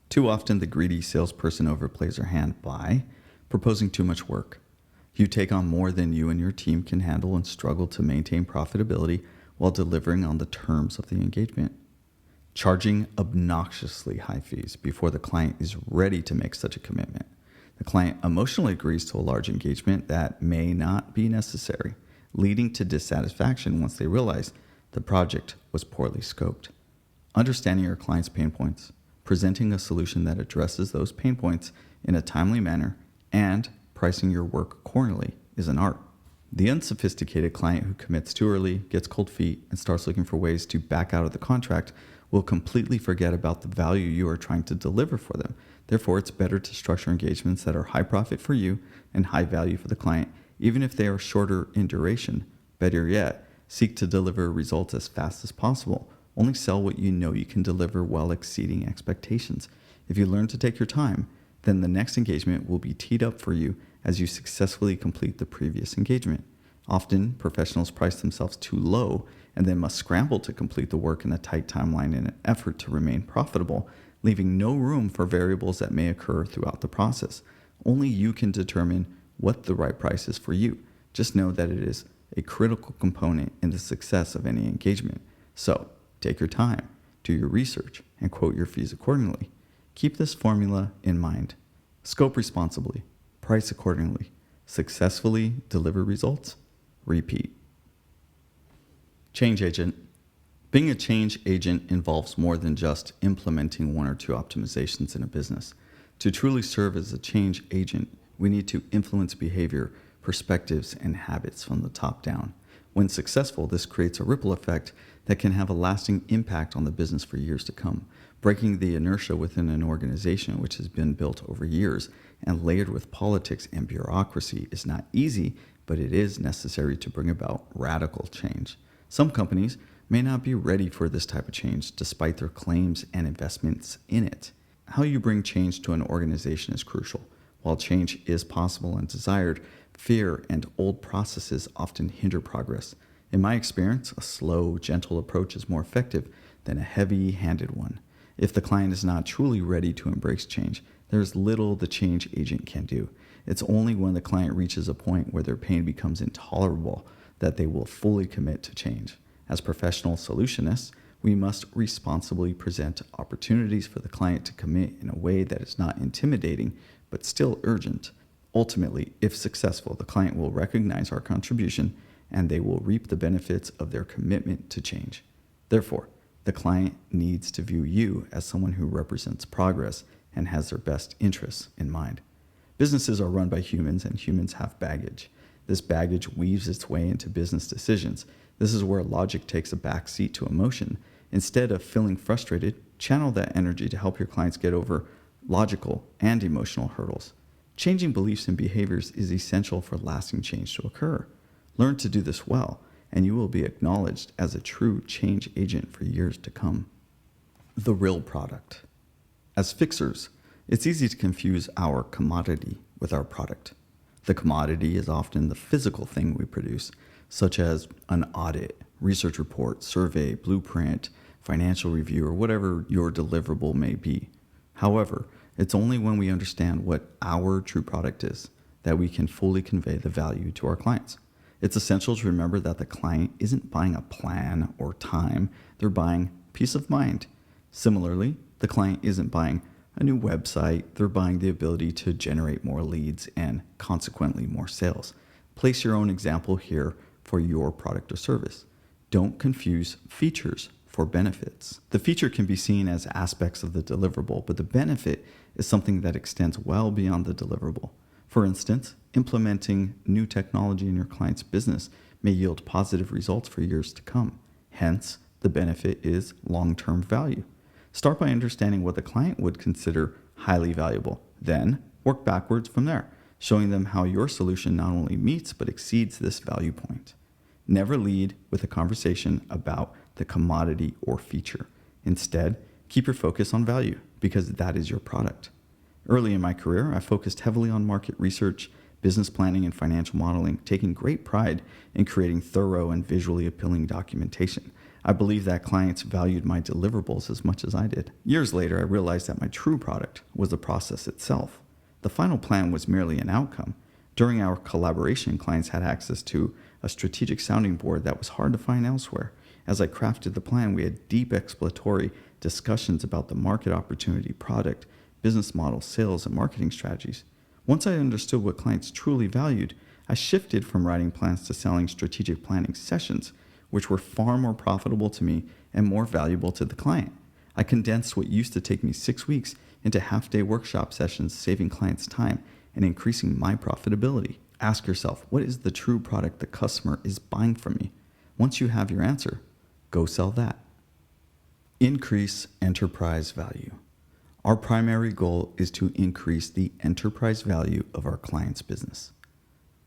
Too often, the greedy salesperson overplays their hand by proposing too much work. You take on more than you and your team can handle and struggle to maintain profitability while delivering on the terms of the engagement. Charging obnoxiously high fees before the client is ready to make such a commitment. The client emotionally agrees to a large engagement that may not be necessary, leading to dissatisfaction once they realize the project was poorly scoped. Understanding your client's pain points, presenting a solution that addresses those pain points in a timely manner, and pricing your work accordingly is an art. The unsophisticated client who commits too early, gets cold feet, and starts looking for ways to back out of the contract will completely forget about the value you are trying to deliver for them. Therefore, it's better to structure engagements that are high profit for you and high value for the client, even if they are shorter in duration. Better yet, seek to deliver results as fast as possible. Only sell what you know you can deliver while exceeding expectations. If you learn to take your time, then the next engagement will be teed up for you as you successfully complete the previous engagement. Often, professionals price themselves too low and then must scramble to complete the work in a tight timeline in an effort to remain profitable, leaving no room for variables that may occur throughout the process. Only you can determine what the right price is for you. Just know that it is a critical component in the success of any engagement. So, take your time, do your research, and quote your fees accordingly. Keep this formula in mind. Scope responsibly, price accordingly, successfully deliver results, repeat. Change agent. Being a change agent involves more than just implementing one or two optimizations in a business. To truly serve as a change agent, we need to influence behavior, perspectives, and habits from the top down. When successful, this creates a ripple effect that can have a lasting impact on the business for years to come. Breaking the inertia within an organization which has been built over years and layered with politics and bureaucracy is not easy, but it is necessary to bring about radical change. Some companies may not be ready for this type of change despite their claims and investments in it. How you bring change to an organization is crucial. While change is possible and desired, fear and old processes often hinder progress. In my experience, a slow, gentle approach is more effective than a heavy-handed one. If the client is not truly ready to embrace change, there is little the change agent can do. It's only when the client reaches a point where their pain becomes intolerable that they will fully commit to change. As professional solutionists, we must responsibly present opportunities for the client to commit in a way that is not intimidating, but still urgent. Ultimately, if successful, the client will recognize our contribution and they will reap the benefits of their commitment to change. Therefore, the client needs to view you as someone who represents progress and has their best interests in mind. Businesses are run by humans and humans have baggage. This baggage weaves its way into business decisions. This is where logic takes a back seat to emotion. Instead of feeling frustrated, channel that energy to help your clients get over logical and emotional hurdles. Changing beliefs and behaviors is essential for lasting change to occur. Learn to do this well, and you will be acknowledged as a true change agent for years to come. The real product. As fixers, it's easy to confuse our commodity with our product. The commodity is often the physical thing we produce, such as an audit, research report, survey, blueprint, financial review, or whatever your deliverable may be. However, it's only when we understand what our true product is that we can fully convey the value to our clients. It's essential to remember that the client isn't buying a plan or time, they're buying peace of mind. Similarly, the client isn't buying a new website, they're buying the ability to generate more leads and consequently more sales. Place your own example here for your product or service. Don't confuse features for benefits. The feature can be seen as aspects of the deliverable, but the benefit is something that extends well beyond the deliverable. For instance, implementing new technology in your client's business may yield positive results for years to come. Hence, the benefit is long-term value. Start by understanding what the client would consider highly valuable. Then, work backwards from there, showing them how your solution not only meets but exceeds this value point. Never lead with a conversation about the commodity or feature. Instead, keep your focus on value because that is your product. Early in my career, I focused heavily on market research, business planning, and financial modeling, taking great pride in creating thorough and visually appealing documentation. I believe that clients valued my deliverables as much as I did. Years later, I realized that my true product was the process itself. The final plan was merely an outcome. During our collaboration, clients had access to a strategic sounding board that was hard to find elsewhere. As I crafted the plan, we had deep exploratory discussions about the market opportunity, product, business model, sales, and marketing strategies. Once I understood what clients truly valued, I shifted from writing plans to selling strategic planning sessions, which were far more profitable to me and more valuable to the client. I condensed what used to take me 6 weeks into half-day workshop sessions, saving clients time and increasing my profitability. Ask yourself, what is the true product the customer is buying from me? Once you have your answer, go sell that. Increase enterprise value. Our primary goal is to increase the enterprise value of our client's business.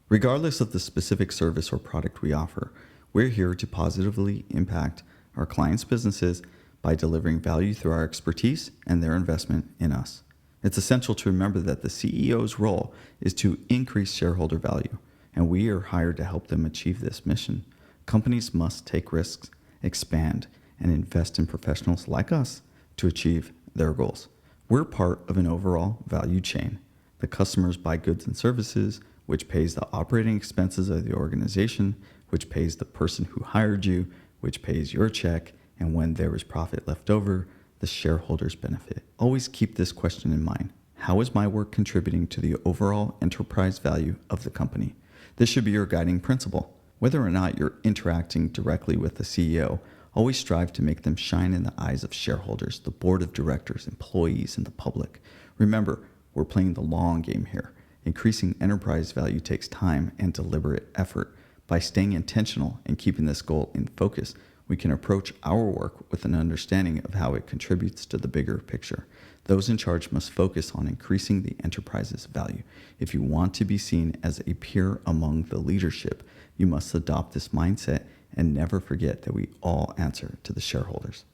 Regardless of the specific service or product we offer, we're here to positively impact our clients' businesses by delivering value through our expertise and their investment in us. It's essential to remember that the CEO's role is to increase shareholder value, and we are hired to help them achieve this mission. Companies must take risks, expand, and invest in professionals like us to achieve their goals. We're part of an overall value chain. The customers buy goods and services, which pays the operating expenses of the organization, which pays the person who hired you, which pays your check, and when there is profit left over, the shareholders benefit. Always keep this question in mind. How is my work contributing to the overall enterprise value of the company? This should be your guiding principle. Whether or not you're interacting directly with the CEO, always strive to make them shine in the eyes of shareholders, the board of directors, employees, and the public. Remember, we're playing the long game here. Increasing enterprise value takes time and deliberate effort. By staying intentional and keeping this goal in focus, we can approach our work with an understanding of how it contributes to the bigger picture. Those in charge must focus on increasing the enterprise's value. If you want to be seen as a peer among the leadership, you must adopt this mindset and never forget that we all answer to the shareholders.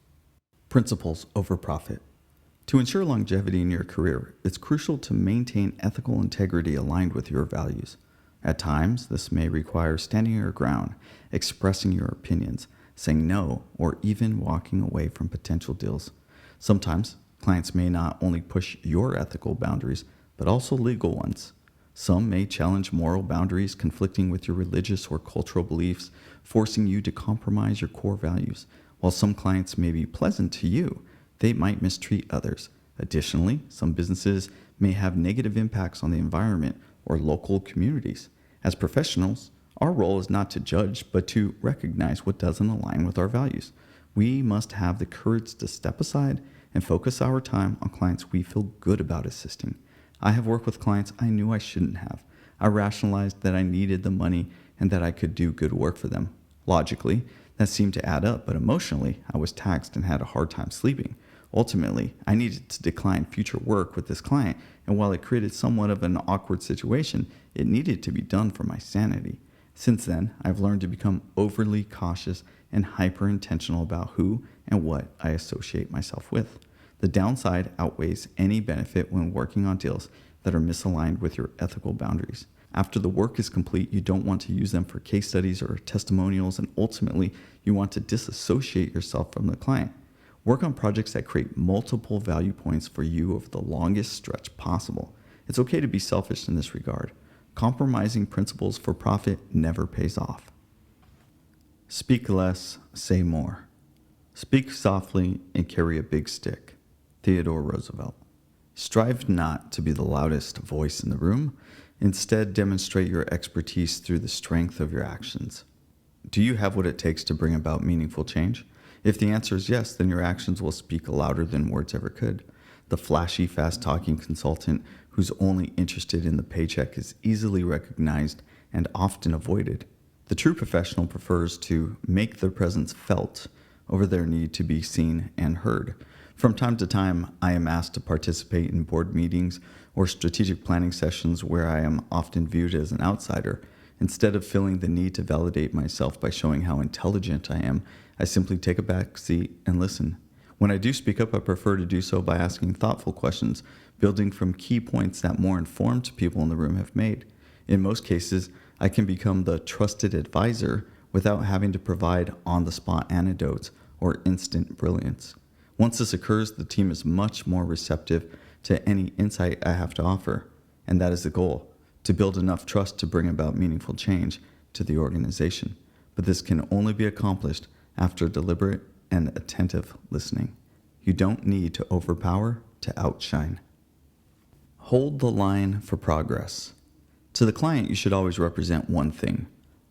Principles over profit. To ensure longevity in your career, it's crucial to maintain ethical integrity aligned with your values. At times, this may require standing your ground, expressing your opinions, saying no, or even walking away from potential deals. Sometimes, clients may not only push your ethical boundaries, but also legal ones. Some may challenge moral boundaries conflicting with your religious or cultural beliefs, forcing you to compromise your core values. While some clients may be pleasant to you, they might mistreat others. Additionally, some businesses may have negative impacts on the environment or local communities. As professionals, our role is not to judge, but to recognize what doesn't align with our values. We must have the courage to step aside and focus our time on clients we feel good about assisting. I have worked with clients I knew I shouldn't have. I rationalized that I needed the money and that I could do good work for them. Logically, that seemed to add up, but emotionally, I was taxed and had a hard time sleeping. Ultimately, I needed to decline future work with this client, and while it created somewhat of an awkward situation, it needed to be done for my sanity. Since then, I've learned to become overly cautious and hyper-intentional about who and what I associate myself with. The downside outweighs any benefit when working on deals that are misaligned with your ethical boundaries. After the work is complete, you don't want to use them for case studies or testimonials, and ultimately, you want to disassociate yourself from the client. Work on projects that create multiple value points for you over the longest stretch possible. It's okay to be selfish in this regard. Compromising principles for profit never pays off. Speak less, say more. Speak softly and carry a big stick. Theodore Roosevelt. Strive not to be the loudest voice in the room. Instead, demonstrate your expertise through the strength of your actions. Do you have what it takes to bring about meaningful change? If the answer is yes, then your actions will speak louder than words ever could. The flashy, fast-talking consultant who's only interested in the paycheck is easily recognized and often avoided. The true professional prefers to make their presence felt over their need to be seen and heard. From time to time, I am asked to participate in board meetings or strategic planning sessions where I am often viewed as an outsider. Instead of feeling the need to validate myself by showing how intelligent I am, I simply take a back seat and listen. When I do speak up, I prefer to do so by asking thoughtful questions, building from key points that more informed people in the room have made. In most cases, I can become the trusted advisor without having to provide on-the-spot anecdotes or instant brilliance. Once this occurs, the team is much more receptive to any insight I have to offer, and that is the goal, to build enough trust to bring about meaningful change to the organization. But this can only be accomplished after deliberate and attentive listening. You don't need to overpower to outshine. Hold the line for progress. To the client, you should always represent one thing: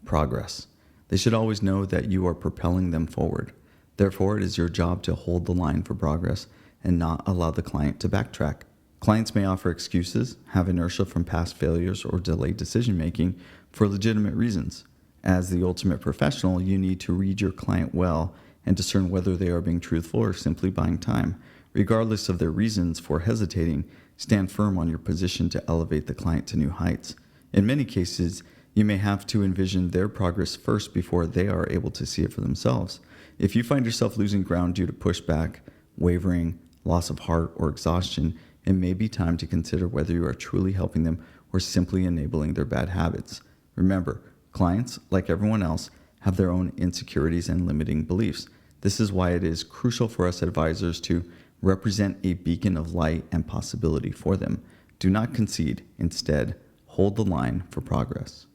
progress. They should always know that you are propelling them forward. Therefore, it is your job to hold the line for progress and not allow the client to backtrack. Clients may offer excuses, have inertia from past failures, or delayed decision-making for legitimate reasons. As the ultimate professional, you need to read your client well and discern whether they are being truthful or simply buying time. Regardless of their reasons for hesitating, stand firm on your position to elevate the client to new heights. In many cases, you may have to envision their progress first before they are able to see it for themselves. If you find yourself losing ground due to pushback, wavering, loss of heart, or exhaustion, it may be time to consider whether you are truly helping them or simply enabling their bad habits. Remember, clients, like everyone else, have their own insecurities and limiting beliefs. This is why it is crucial for us advisors to represent a beacon of light and possibility for them. Do not concede. Instead, hold the line for progress.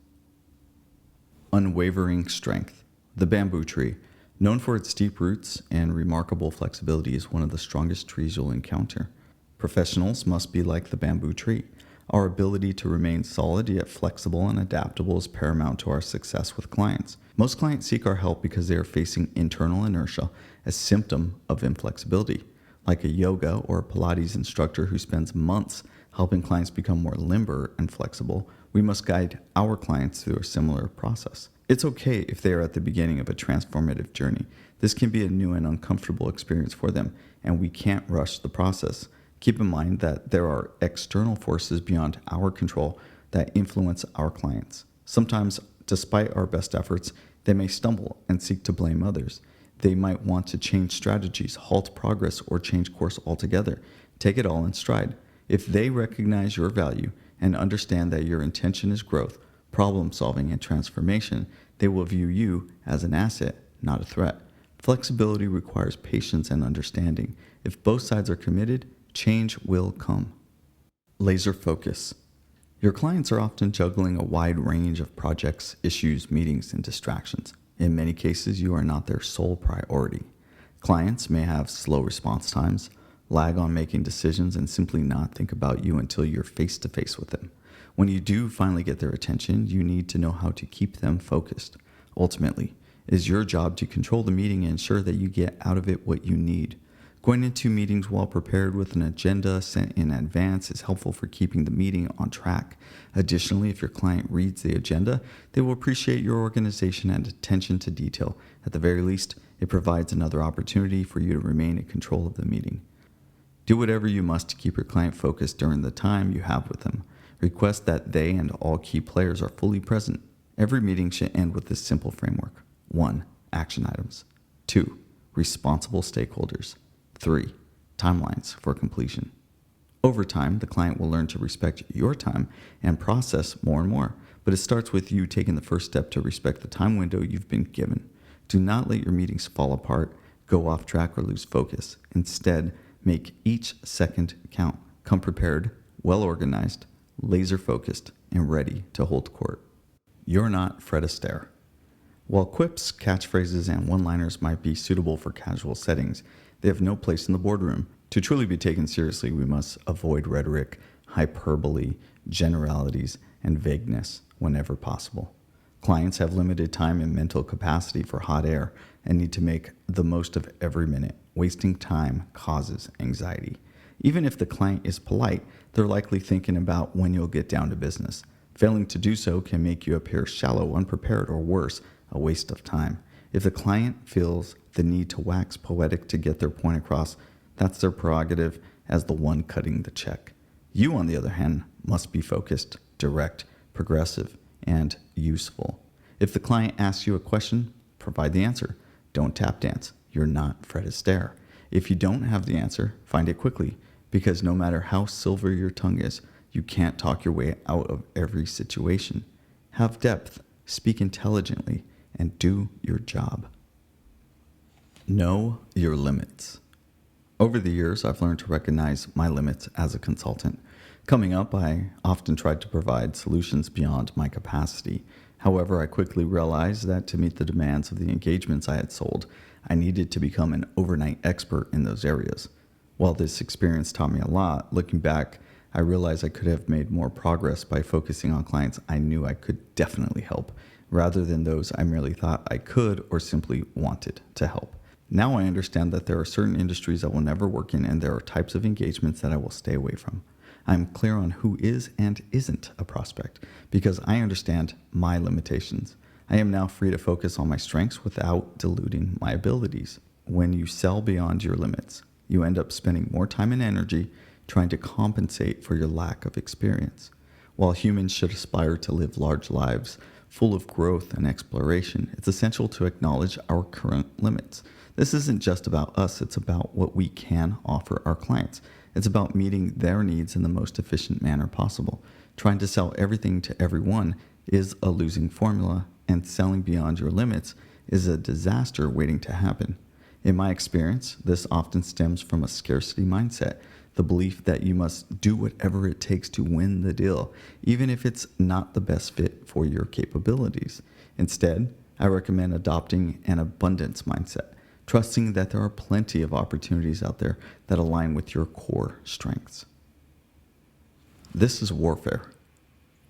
Unwavering strength. The bamboo tree, known for its deep roots and remarkable flexibility, is one of the strongest trees you'll encounter. Professionals must be like the bamboo tree. Our ability to remain solid yet flexible and adaptable is paramount to our success with clients. Most clients seek our help because they are facing internal inertia, a symptom of inflexibility. Like a yoga or Pilates instructor who spends months helping clients become more limber and flexible, we must guide our clients through a similar process. It's okay if they are at the beginning of a transformative journey. This can be a new and uncomfortable experience for them, and we can't rush the process. Keep in mind that there are external forces beyond our control that influence our clients. Sometimes, despite our best efforts, they may stumble and seek to blame others. They might want to change strategies, halt progress, or change course altogether. Take it all in stride. If they recognize your value and understand that your intention is growth, problem solving, and transformation, they will view you as an asset, not a threat. Flexibility requires patience and understanding. If both sides are committed, change will come. Laser focus. Your clients are often juggling a wide range of projects, issues, meetings, and distractions. In many cases, you are not their sole priority. Clients may have slow response times, lag on making decisions, and simply not think about you until you're face to face with them. When you do finally get their attention, you need to know how to keep them focused. Ultimately, it is your job to control the meeting and ensure that you get out of it what you need. Going into meetings well prepared with an agenda set in advance is helpful for keeping the meeting on track. Additionally, if your client reads the agenda, they will appreciate your organization and attention to detail. At the very least, it provides another opportunity for you to remain in control of the meeting. Do whatever you must to keep your client focused during the time you have with them. Request that they and all key players are fully present. Every meeting should end with this simple framework. 1. Action items. 2. Responsible stakeholders. 3. Timelines for completion. Over time, the client will learn to respect your time and process more and more, but it starts with you taking the first step to respect the time window you've been given. Do not let your meetings fall apart, go off track, or lose focus. Instead, make each second count. Come prepared, well organized, laser focused, and ready to hold court. You're not Fred Astaire. While quips, catchphrases, and one-liners might be suitable for casual settings, they have no place in the boardroom. To truly be taken seriously, we must avoid rhetoric, hyperbole, generalities, and vagueness whenever possible. Clients have limited time and mental capacity for hot air and need to make the most of every minute. Wasting time causes anxiety. Even if the client is polite, they're likely thinking about when you'll get down to business. Failing to do so can make you appear shallow, unprepared, or worse, a waste of time. If the client feels the need to wax poetic to get their point across, that's their prerogative as the one cutting the check. You, on the other hand, must be focused, direct, progressive, and useful. If the client asks you a question, provide the answer. Don't tap dance. You're not Fred Astaire. If you don't have the answer, find it quickly, because no matter how silver your tongue is, you can't talk your way out of every situation. Have depth, speak intelligently, and do your job. Know your limits. Over the years, I've learned to recognize my limits as a consultant. Coming up, I often tried to provide solutions beyond my capacity. However, I quickly realized that to meet the demands of the engagements I had sold, I needed to become an overnight expert in those areas. While this experience taught me a lot, looking back, I realized I could have made more progress by focusing on clients I knew I could definitely help, rather than those I merely thought I could or simply wanted to help. Now I understand that there are certain industries I will never work in, and there are types of engagements that I will stay away from. I'm clear on who is and isn't a prospect because I understand my limitations. I am now free to focus on my strengths without diluting my abilities. When you sell beyond your limits, you end up spending more time and energy trying to compensate for your lack of experience. While humans should aspire to live large lives full of growth and exploration, it's essential to acknowledge our current limits. This isn't just about us, it's about what we can offer our clients. It's about meeting their needs in the most efficient manner possible. Trying to sell everything to everyone is a losing formula, and selling beyond your limits is a disaster waiting to happen. In my experience, this often stems from a scarcity mindset, the belief that you must do whatever it takes to win the deal, even if it's not the best fit for your capabilities. Instead, I recommend adopting an abundance mindset, trusting that there are plenty of opportunities out there that align with your core strengths. This is warfare.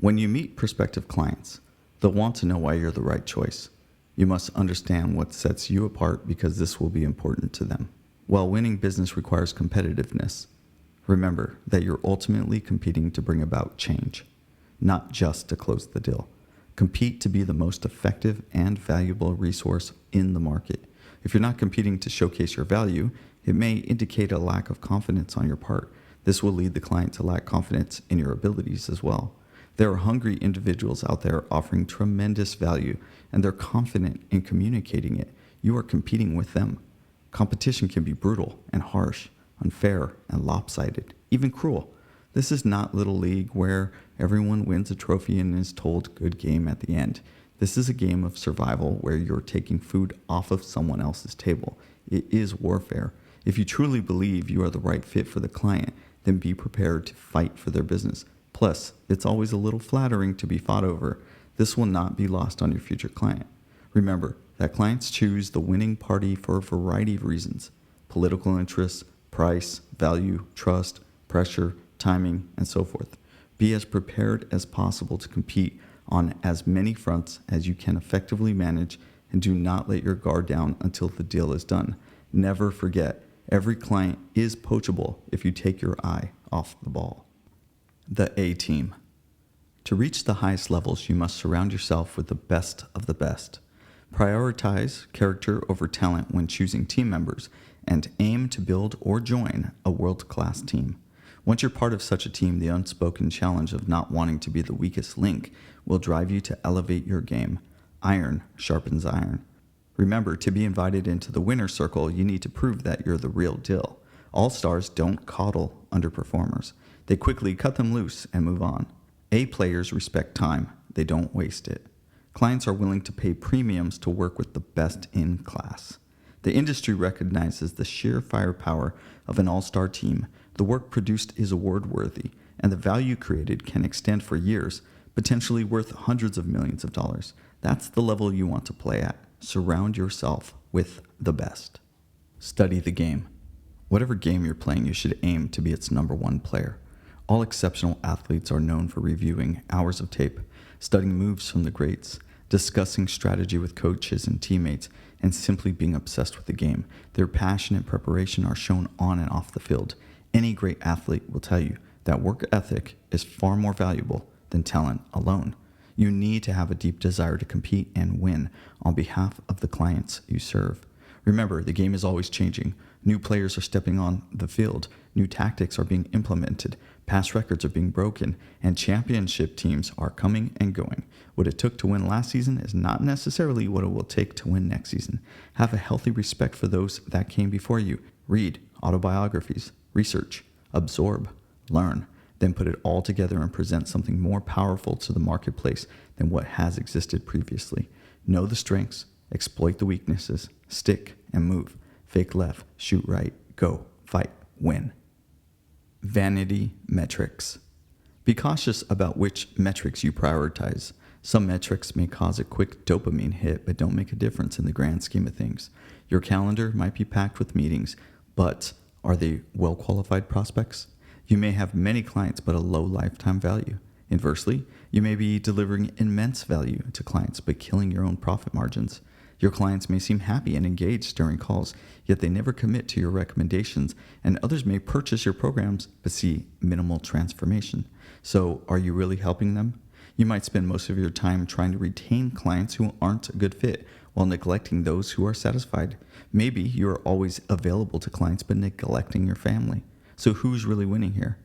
When you meet prospective clients, they'll want to know why you're the right choice. You must understand what sets you apart because this will be important to them. While winning business requires competitiveness, remember that you're ultimately competing to bring about change, not just to close the deal. Compete to be the most effective and valuable resource in the market. If you're not competing to showcase your value, it may indicate a lack of confidence on your part. This will lead the client to lack confidence in your abilities as well. There are hungry individuals out there offering tremendous value, and they're confident in communicating it. You are competing with them. Competition can be brutal and harsh, unfair and lopsided, even cruel. This is not Little League where everyone wins a trophy and is told good game at the end. This is a game of survival where you're taking food off of someone else's table. It is warfare. If you truly believe you are the right fit for the client, then be prepared to fight for their business. Plus, it's always a little flattering to be fought over. This will not be lost on your future client. Remember that clients choose the winning party for a variety of reasons: political interests, price, value, trust, pressure, timing, and so forth. Be as prepared as possible to compete on as many fronts as you can effectively manage, and do not let your guard down until the deal is done. Never forget, every client is poachable if you take your eye off the ball. The A-Team. To reach the highest levels, you must surround yourself with the best of the best. Prioritize character over talent when choosing team members, and aim to build or join a world-class team. Once you're part of such a team, the unspoken challenge of not wanting to be the weakest link will drive you to elevate your game. Iron sharpens iron. Remember, to be invited into the winner's circle, you need to prove that you're the real deal. All-stars don't coddle underperformers. They quickly cut them loose and move on. A players respect time. They don't waste it. Clients are willing to pay premiums to work with the best in class. The industry recognizes the sheer firepower of an all-star team. The work produced is award-worthy, and the value created can extend for years, potentially worth hundreds of millions of dollars. That's the level you want to play at. Surround yourself with the best. Study the game. Whatever game you're playing, you should aim to be its number one player. All exceptional athletes are known for reviewing hours of tape, studying moves from the greats. discussing strategy with coaches and teammates, and simply being obsessed with the game. Their passion and preparation are shown on and off the field. Any great athlete will tell you that work ethic is far more valuable than talent alone. You need to have a deep desire to compete and win on behalf of the clients you serve. Remember, the game is always changing. New players are stepping on the field. New tactics are being implemented. Past records are being broken. And championship teams are coming and going. What it took to win last season is not necessarily what it will take to win next season. Have a healthy respect for those that came before you. Read autobiographies, research, absorb, learn, then put it all together and present something more powerful to the marketplace than what has existed previously. Know the strengths, exploit the weaknesses, stick and move, fake left, shoot right, go, fight, win. Vanity metrics. Be cautious about which metrics you prioritize. Some metrics may cause a quick dopamine hit but don't make a difference in the grand scheme of things. Your calendar might be packed with meetings, but are they well-qualified prospects? You may have many clients but a low lifetime value. Inversely, you may be delivering immense value to clients but killing your own profit margins. Your clients may seem happy and engaged during calls, yet they never commit to your recommendations, and others may purchase your programs but see minimal transformation. So, are you really helping them? You might spend most of your time trying to retain clients who aren't a good fit while neglecting those who are satisfied. Maybe you are always available to clients but neglecting your family. So who's really winning here?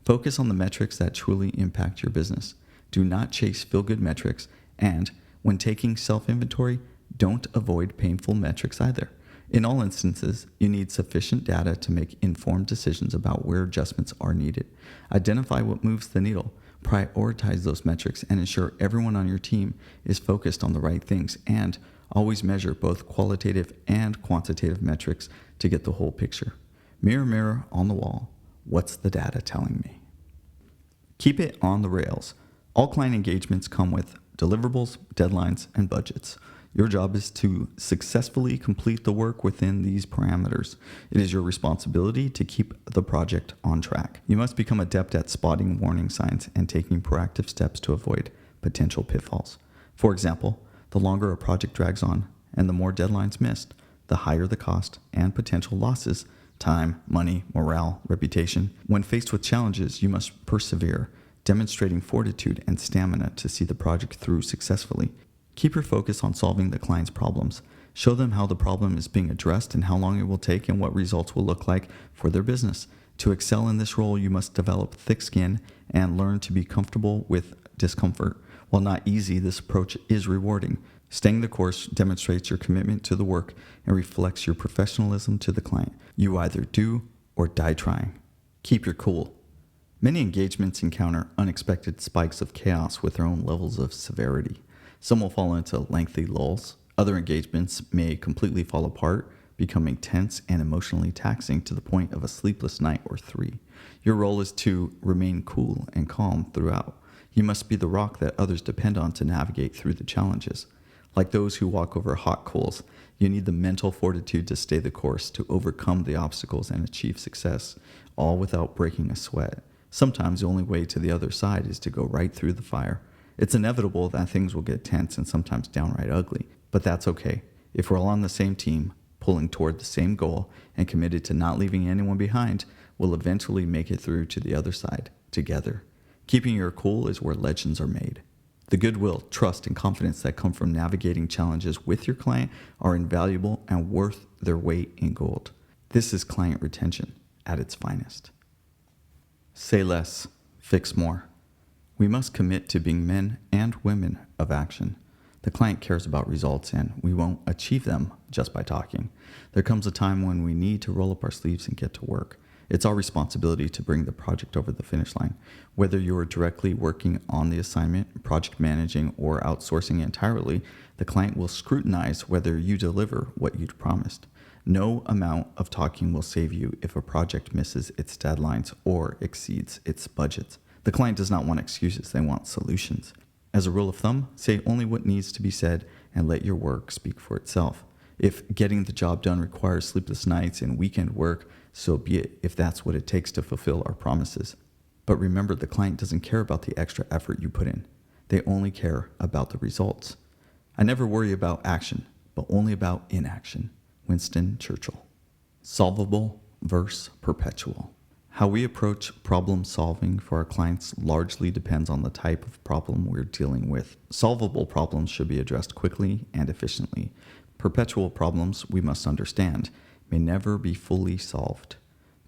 Focus on the metrics that truly impact your business. Do not chase feel-good metrics, and when taking self-inventory, don't avoid painful metrics either. In all instances, you need sufficient data to make informed decisions about where adjustments are needed. Identify what moves the needle, prioritize those metrics, and ensure everyone on your team is focused on the right things, and always measure both qualitative and quantitative metrics to get the whole picture. Mirror, mirror on the wall, what's the data telling me? Keep it on the rails. All client engagements come with deliverables, deadlines, and budgets. Your job is to successfully complete the work within these parameters. It is your responsibility to keep the project on track. You must become adept at spotting warning signs and taking proactive steps to avoid potential pitfalls. For example, the longer a project drags on and the more deadlines missed, the higher the cost and potential losses. Time, money, morale, reputation. When faced with challenges, you must persevere, demonstrating fortitude and stamina to see the project through successfully. Keep your focus on solving the client's problems. Show them how the problem is being addressed and how long it will take and what results will look like for their business. To excel in this role, you must develop thick skin and learn to be comfortable with discomfort. While not easy, this approach is rewarding. Staying the course demonstrates your commitment to the work and reflects your professionalism to the client. You either do or die trying. Keep your cool. Many engagements encounter unexpected spikes of chaos with their own levels of severity. Some will fall into lengthy lulls. Other engagements may completely fall apart, becoming tense and emotionally taxing to the point of a sleepless night or 3. Your role is to remain cool and calm throughout. You must be the rock that others depend on to navigate through the challenges. Like those who walk over hot coals, you need the mental fortitude to stay the course, to overcome the obstacles and achieve success, all without breaking a sweat. Sometimes the only way to the other side is to go right through the fire. It's inevitable that things will get tense and sometimes downright ugly, but that's okay. If we're all on the same team, pulling toward the same goal, and committed to not leaving anyone behind, we'll eventually make it through to the other side, together. Keeping your cool is where legends are made. The goodwill, trust, and confidence that come from navigating challenges with your client are invaluable and worth their weight in gold. This is client retention at its finest. Say less, fix more. We must commit to being men and women of action. The client cares about results, and we won't achieve them just by talking. There comes a time when we need to roll up our sleeves and get to work. It's our responsibility to bring the project over the finish line. Whether you are directly working on the assignment, project managing, or outsourcing entirely, the client will scrutinize whether you deliver what you'd promised. No amount of talking will save you if a project misses its deadlines or exceeds its budgets. The client does not want excuses, they want solutions. As a rule of thumb, say only what needs to be said and let your work speak for itself. If getting the job done requires sleepless nights and weekend work, so be it, if that's what it takes to fulfill our promises. But remember, the client doesn't care about the extra effort you put in. They only care about the results. I never worry about action, but only about inaction. Winston Churchill. Solvable versus perpetual. How we approach problem solving for our clients largely depends on the type of problem we're dealing with. Solvable problems should be addressed quickly and efficiently. Perpetual problems, we must understand, may never be fully solved.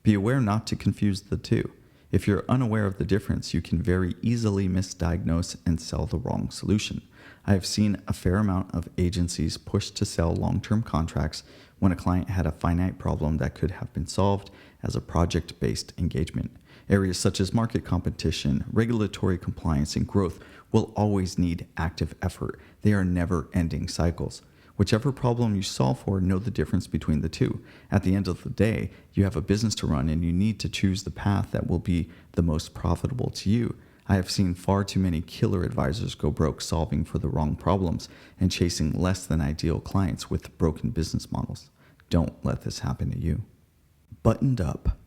Be aware not to confuse the two. If you're unaware of the difference, you can very easily misdiagnose and sell the wrong solution. I have seen a fair amount of agencies push to sell long-term contracts when a client had a finite problem that could have been solved as a project-based engagement. Areas such as market competition, regulatory compliance, and growth will always need active effort. They are never-ending cycles. Whichever problem you solve for, know the difference between the two. At the end of the day, you have a business to run and you need to choose the path that will be the most profitable to you. I have seen far too many killer advisors go broke solving for the wrong problems and chasing less than ideal clients with broken business models. Don't let this happen to you. Buttoned up.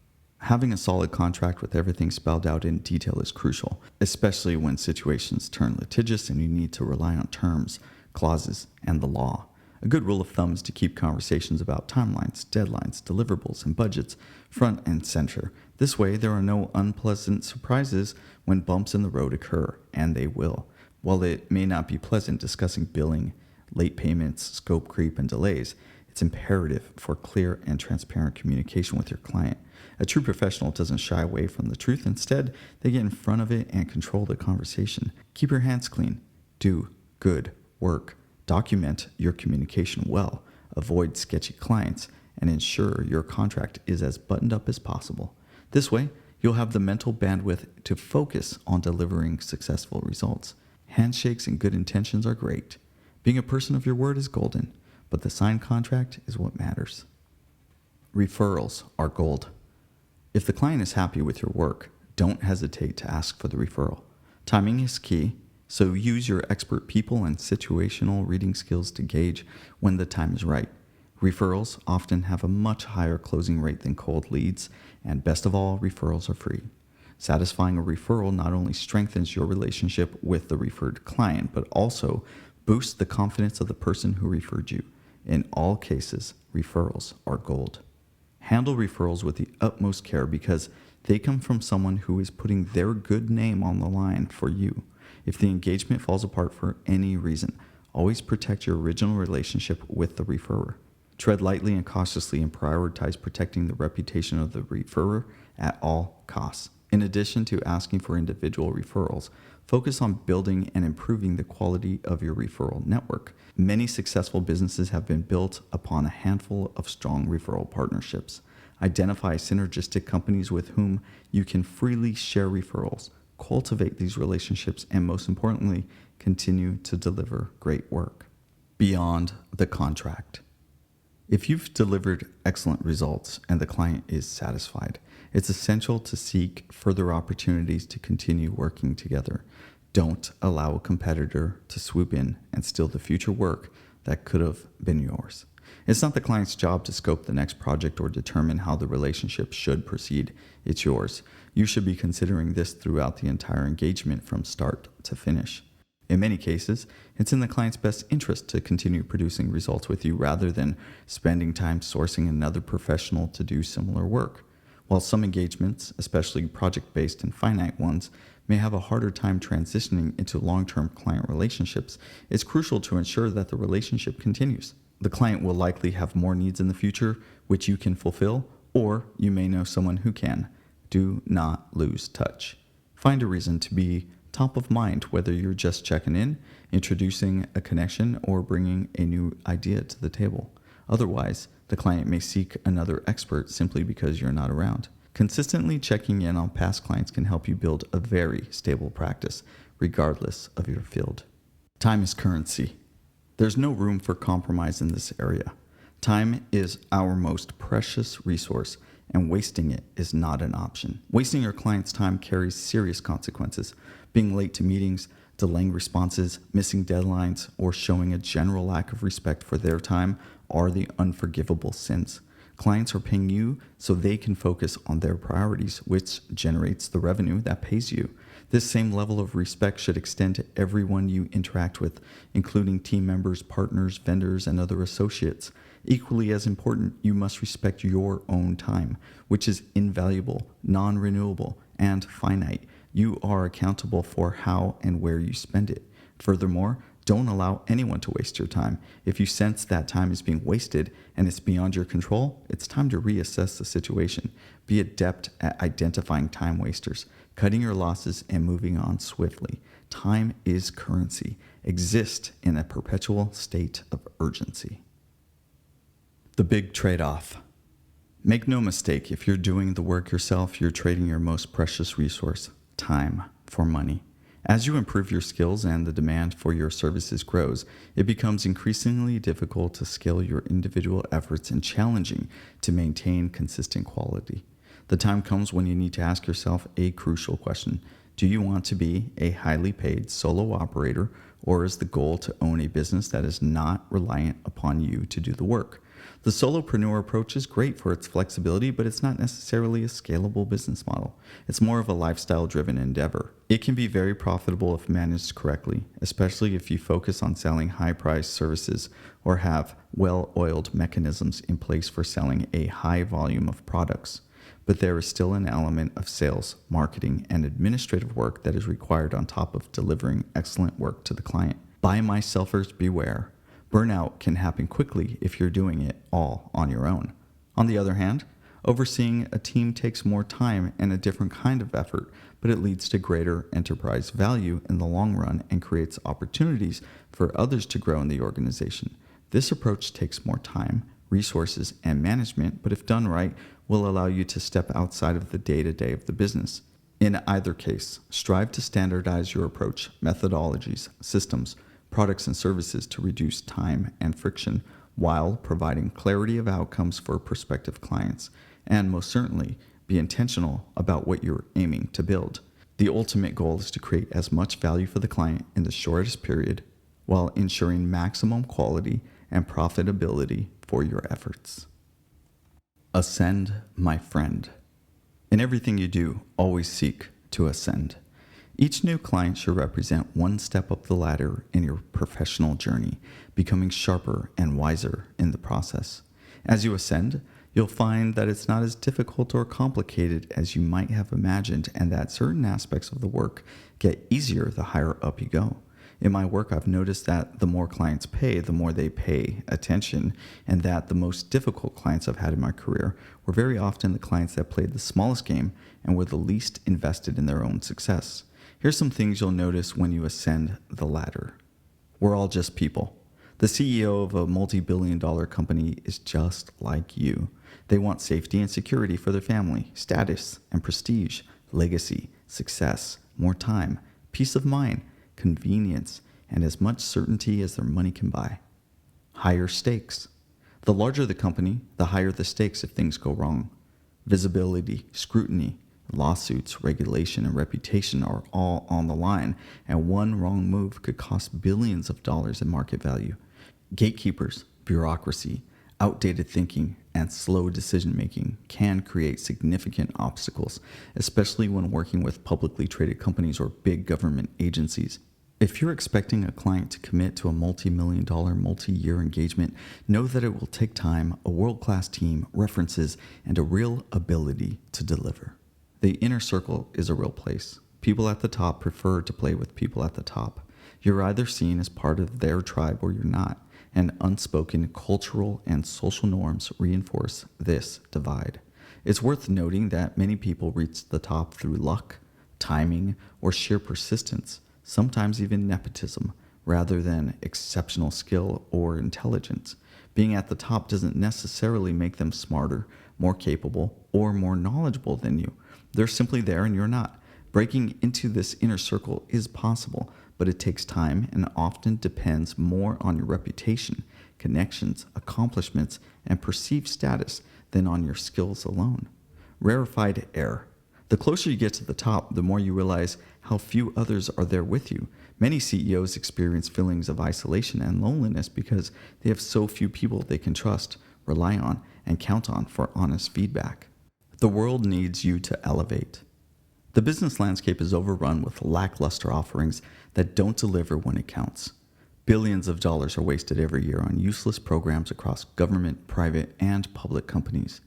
Having a solid contract with everything spelled out in detail is crucial, especially when situations turn litigious and you need to rely on terms, clauses, and the law. A good rule of thumb is to keep conversations about timelines, deadlines, deliverables, and budgets front and center. This way, there are no unpleasant surprises when bumps in the road occur, and they will. While it may not be pleasant discussing billing, late payments, scope creep, and delays, it's imperative for clear and transparent communication with your client. A true professional doesn't shy away from the truth. Instead, they get in front of it and control the conversation. Keep your hands clean. Do good work. Document your communication well, avoid sketchy clients, and ensure your contract is as buttoned up as possible. This way, you'll have the mental bandwidth to focus on delivering successful results. Handshakes and good intentions are great. Being a person of your word is golden, but the signed contract is what matters. Referrals are gold. If the client is happy with your work, don't hesitate to ask for the referral. Timing is key. So use your expert people and situational reading skills to gauge when the time is right. Referrals often have a much higher closing rate than cold leads, and best of all, referrals are free. Satisfying a referral not only strengthens your relationship with the referred client, but also boosts the confidence of the person who referred you. In all cases, referrals are gold. Handle referrals with the utmost care because they come from someone who is putting their good name on the line for you. If the engagement falls apart for any reason, always protect your original relationship with the referrer. Tread lightly and cautiously and prioritize protecting the reputation of the referrer at all costs. In addition to asking for individual referrals, focus on building and improving the quality of your referral network. Many successful businesses have been built upon a handful of strong referral partnerships. Identify synergistic companies with whom you can freely share referrals. Cultivate these relationships, and most importantly, continue to deliver great work. Beyond the contract. If you've delivered excellent results and the client is satisfied, it's essential to seek further opportunities to continue working together. Don't allow a competitor to swoop in and steal the future work that could have been yours. It's not the client's job to scope the next project or determine how the relationship should proceed. It's yours. You should be considering this throughout the entire engagement from start to finish. In many cases, it's in the client's best interest to continue producing results with you rather than spending time sourcing another professional to do similar work. While some engagements, especially project-based and finite ones, may have a harder time transitioning into long-term client relationships, it's crucial to ensure that the relationship continues. The client will likely have more needs in the future, which you can fulfill, or you may know someone who can. Do not lose touch. Find a reason to be top of mind, whether you're just checking in, introducing a connection, or bringing a new idea to the table. Otherwise, the client may seek another expert simply because you're not around. Consistently checking in on past clients can help you build a very stable practice, regardless of your field. Time is currency. There's no room for compromise in this area. Time is our most precious resource, and wasting it is not an option. Wasting your client's time carries serious consequences. Being late to meetings, delaying responses, missing deadlines, or showing a general lack of respect for their time are the unforgivable sins. Clients are paying you so they can focus on their priorities, which generates the revenue that pays you. This same level of respect should extend to everyone you interact with, including team members, partners, vendors, and other associates. Equally as important, you must respect your own time, which is invaluable, non-renewable, and finite. You are accountable for how and where you spend it. Furthermore, don't allow anyone to waste your time. If you sense that time is being wasted and it's beyond your control, it's time to reassess the situation. Be adept at identifying time wasters, cutting your losses, and moving on swiftly. Time is currency. Exist in a perpetual state of urgency. The big trade-off. Make no mistake, if you're doing the work yourself, you're trading your most precious resource, time, for money. As you improve your skills and the demand for your services grows, it becomes increasingly difficult to scale your individual efforts and challenging to maintain consistent quality. The time comes when you need to ask yourself a crucial question. Do you want to be a highly paid solo operator, or is the goal to own a business that is not reliant upon you to do the work? The solopreneur approach is great for its flexibility, but it's not necessarily a scalable business model. It's more of a lifestyle-driven endeavor. It can be very profitable if managed correctly, especially if you focus on selling high-priced services or have well-oiled mechanisms in place for selling a high volume of products. But there is still an element of sales, marketing, and administrative work that is required on top of delivering excellent work to the client. Buy myselfers beware. Burnout can happen quickly if you're doing it all on your own. On the other hand, overseeing a team takes more time and a different kind of effort, but it leads to greater enterprise value in the long run and creates opportunities for others to grow in the organization. This approach takes more time, resources, and management, but if done right, will allow you to step outside of the day-to-day of the business. In either case, strive to standardize your approach, methodologies, systems, products, and services to reduce time and friction while providing clarity of outcomes for prospective clients, and most certainly, be intentional about what you're aiming to build. The ultimate goal is to create as much value for the client in the shortest period while ensuring maximum quality and profitability for your efforts. Ascend, my friend. In everything you do, always seek to ascend. Each new client should represent one step up the ladder in your professional journey, becoming sharper and wiser in the process. As you ascend, you'll find that it's not as difficult or complicated as you might have imagined, and that certain aspects of the work get easier the higher up you go. In my work, I've noticed that the more clients pay, the more they pay attention, and that the most difficult clients I've had in my career were very often the clients that played the smallest game and were the least invested in their own success. Here's some things you'll notice when you ascend the ladder. We're all just people. The CEO of a multi-billion-dollar company is just like you. They want safety and security for their family, status and prestige, legacy, success, more time, peace of mind, convenience, and as much certainty as their money can buy. Higher stakes. The larger the company, the higher the stakes if things go wrong. Visibility, scrutiny, lawsuits, regulation, and reputation are all on the line, and one wrong move could cost billions of dollars in market value. Gatekeepers, bureaucracy, outdated thinking, and slow decision-making can create significant obstacles, especially when working with publicly traded companies or big government agencies. If you're expecting a client to commit to a multi-million-dollar, multi-year engagement, know that it will take time, a world-class team, references, and a real ability to deliver. The inner circle is a real place. People at the top prefer to play with people at the top. You're either seen as part of their tribe or you're not, and unspoken cultural and social norms reinforce this divide. It's worth noting that many people reach the top through luck, timing, or sheer persistence, sometimes even nepotism, rather than exceptional skill or intelligence. Being at the top doesn't necessarily make them smarter, more capable, or more knowledgeable than you. They're simply there and you're not. Breaking into this inner circle is possible, but it takes time and often depends more on your reputation, connections, accomplishments, and perceived status than on your skills alone. Rarefied air. The closer you get to the top, the more you realize how few others are there with you. Many CEOs experience feelings of isolation and loneliness because they have so few people they can trust, rely on, and count on for honest feedback. The world needs you to elevate. The business landscape is overrun with lackluster offerings that don't deliver when it counts. Billions of dollars are wasted every year on useless programs across government, private, and public companies.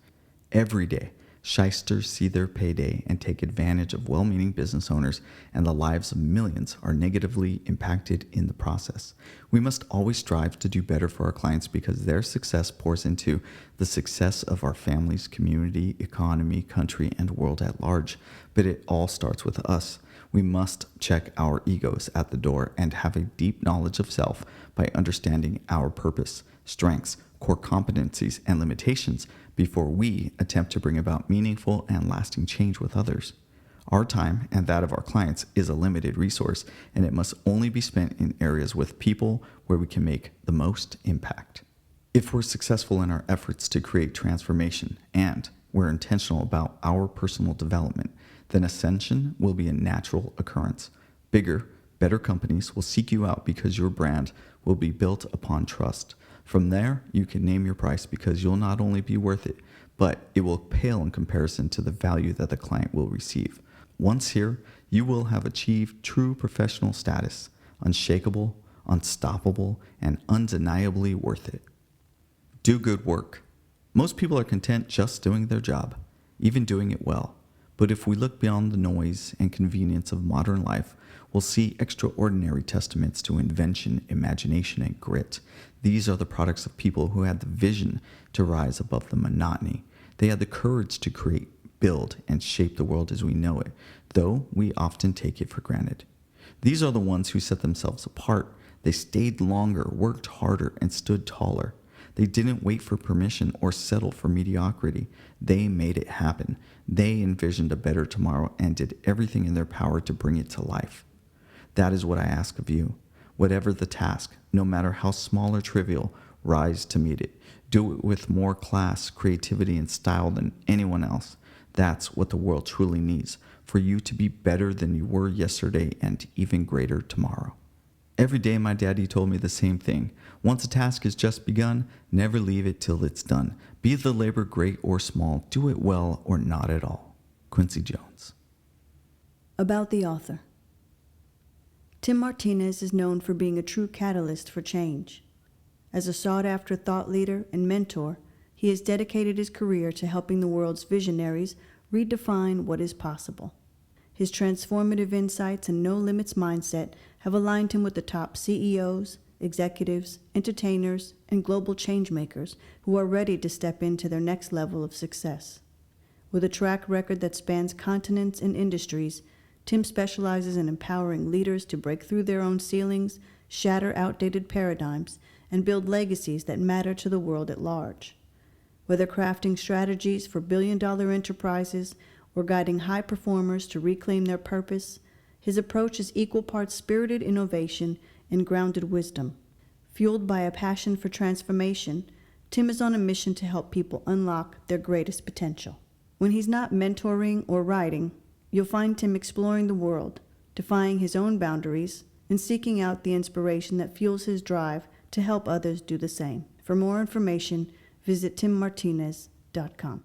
Every day, shysters see their payday and take advantage of well-meaning business owners, and the lives of millions are negatively impacted in the process. We must always strive to do better for our clients because their success pours into the success of our families, community, economy, country, and world at large. But it all starts with us. We must check our egos at the door and have a deep knowledge of self by understanding our purpose, strengths, core competencies, and limitations before we attempt to bring about meaningful and lasting change with others. Our time and that of our clients is a limited resource, and it must only be spent in areas with people where we can make the most impact. If we're successful in our efforts to create transformation and we're intentional about our personal development, then ascension will be a natural occurrence. Bigger, better companies will seek you out because your brand will be built upon trust. From there, you can name your price because you'll not only be worth it, but it will pale in comparison to the value that the client will receive. Once here, you will have achieved true professional status, unshakable, unstoppable, and undeniably worth it. Do good work. Most people are content just doing their job, even doing it well. But if we look beyond the noise and convenience of modern life, we'll see extraordinary testaments to invention, imagination, and grit. These are the products of people who had the vision to rise above the monotony. They had the courage to create, build, and shape the world as we know it, though we often take it for granted. These are the ones who set themselves apart. They stayed longer, worked harder, and stood taller. They didn't wait for permission or settle for mediocrity. They made it happen. They envisioned a better tomorrow and did everything in their power to bring it to life. That is what I ask of you. Whatever the task, no matter how small or trivial, rise to meet it. Do it with more class, creativity, and style than anyone else. That's what the world truly needs, for you to be better than you were yesterday and even greater tomorrow. Every day my daddy told me the same thing. Once a task is just begun, never leave it till it's done. Be the labor great or small, do it well or not at all. Quincy Jones. About the author. Tim Martinez is known for being a true catalyst for change. As a sought-after thought leader and mentor, he has dedicated his career to helping the world's visionaries redefine what is possible. His transformative insights and no-limits mindset have aligned him with the top CEOs, executives, entertainers, and global changemakers who are ready to step into their next level of success. With a track record that spans continents and industries, Tim specializes in empowering leaders to break through their own ceilings, shatter outdated paradigms, and build legacies that matter to the world at large. Whether crafting strategies for billion-dollar enterprises or guiding high performers to reclaim their purpose, his approach is equal parts spirited innovation and grounded wisdom. Fueled by a passion for transformation, Tim is on a mission to help people unlock their greatest potential. When he's not mentoring or writing, you'll find Tim exploring the world, defying his own boundaries, and seeking out the inspiration that fuels his drive to help others do the same. For more information, visit timmartinez.com.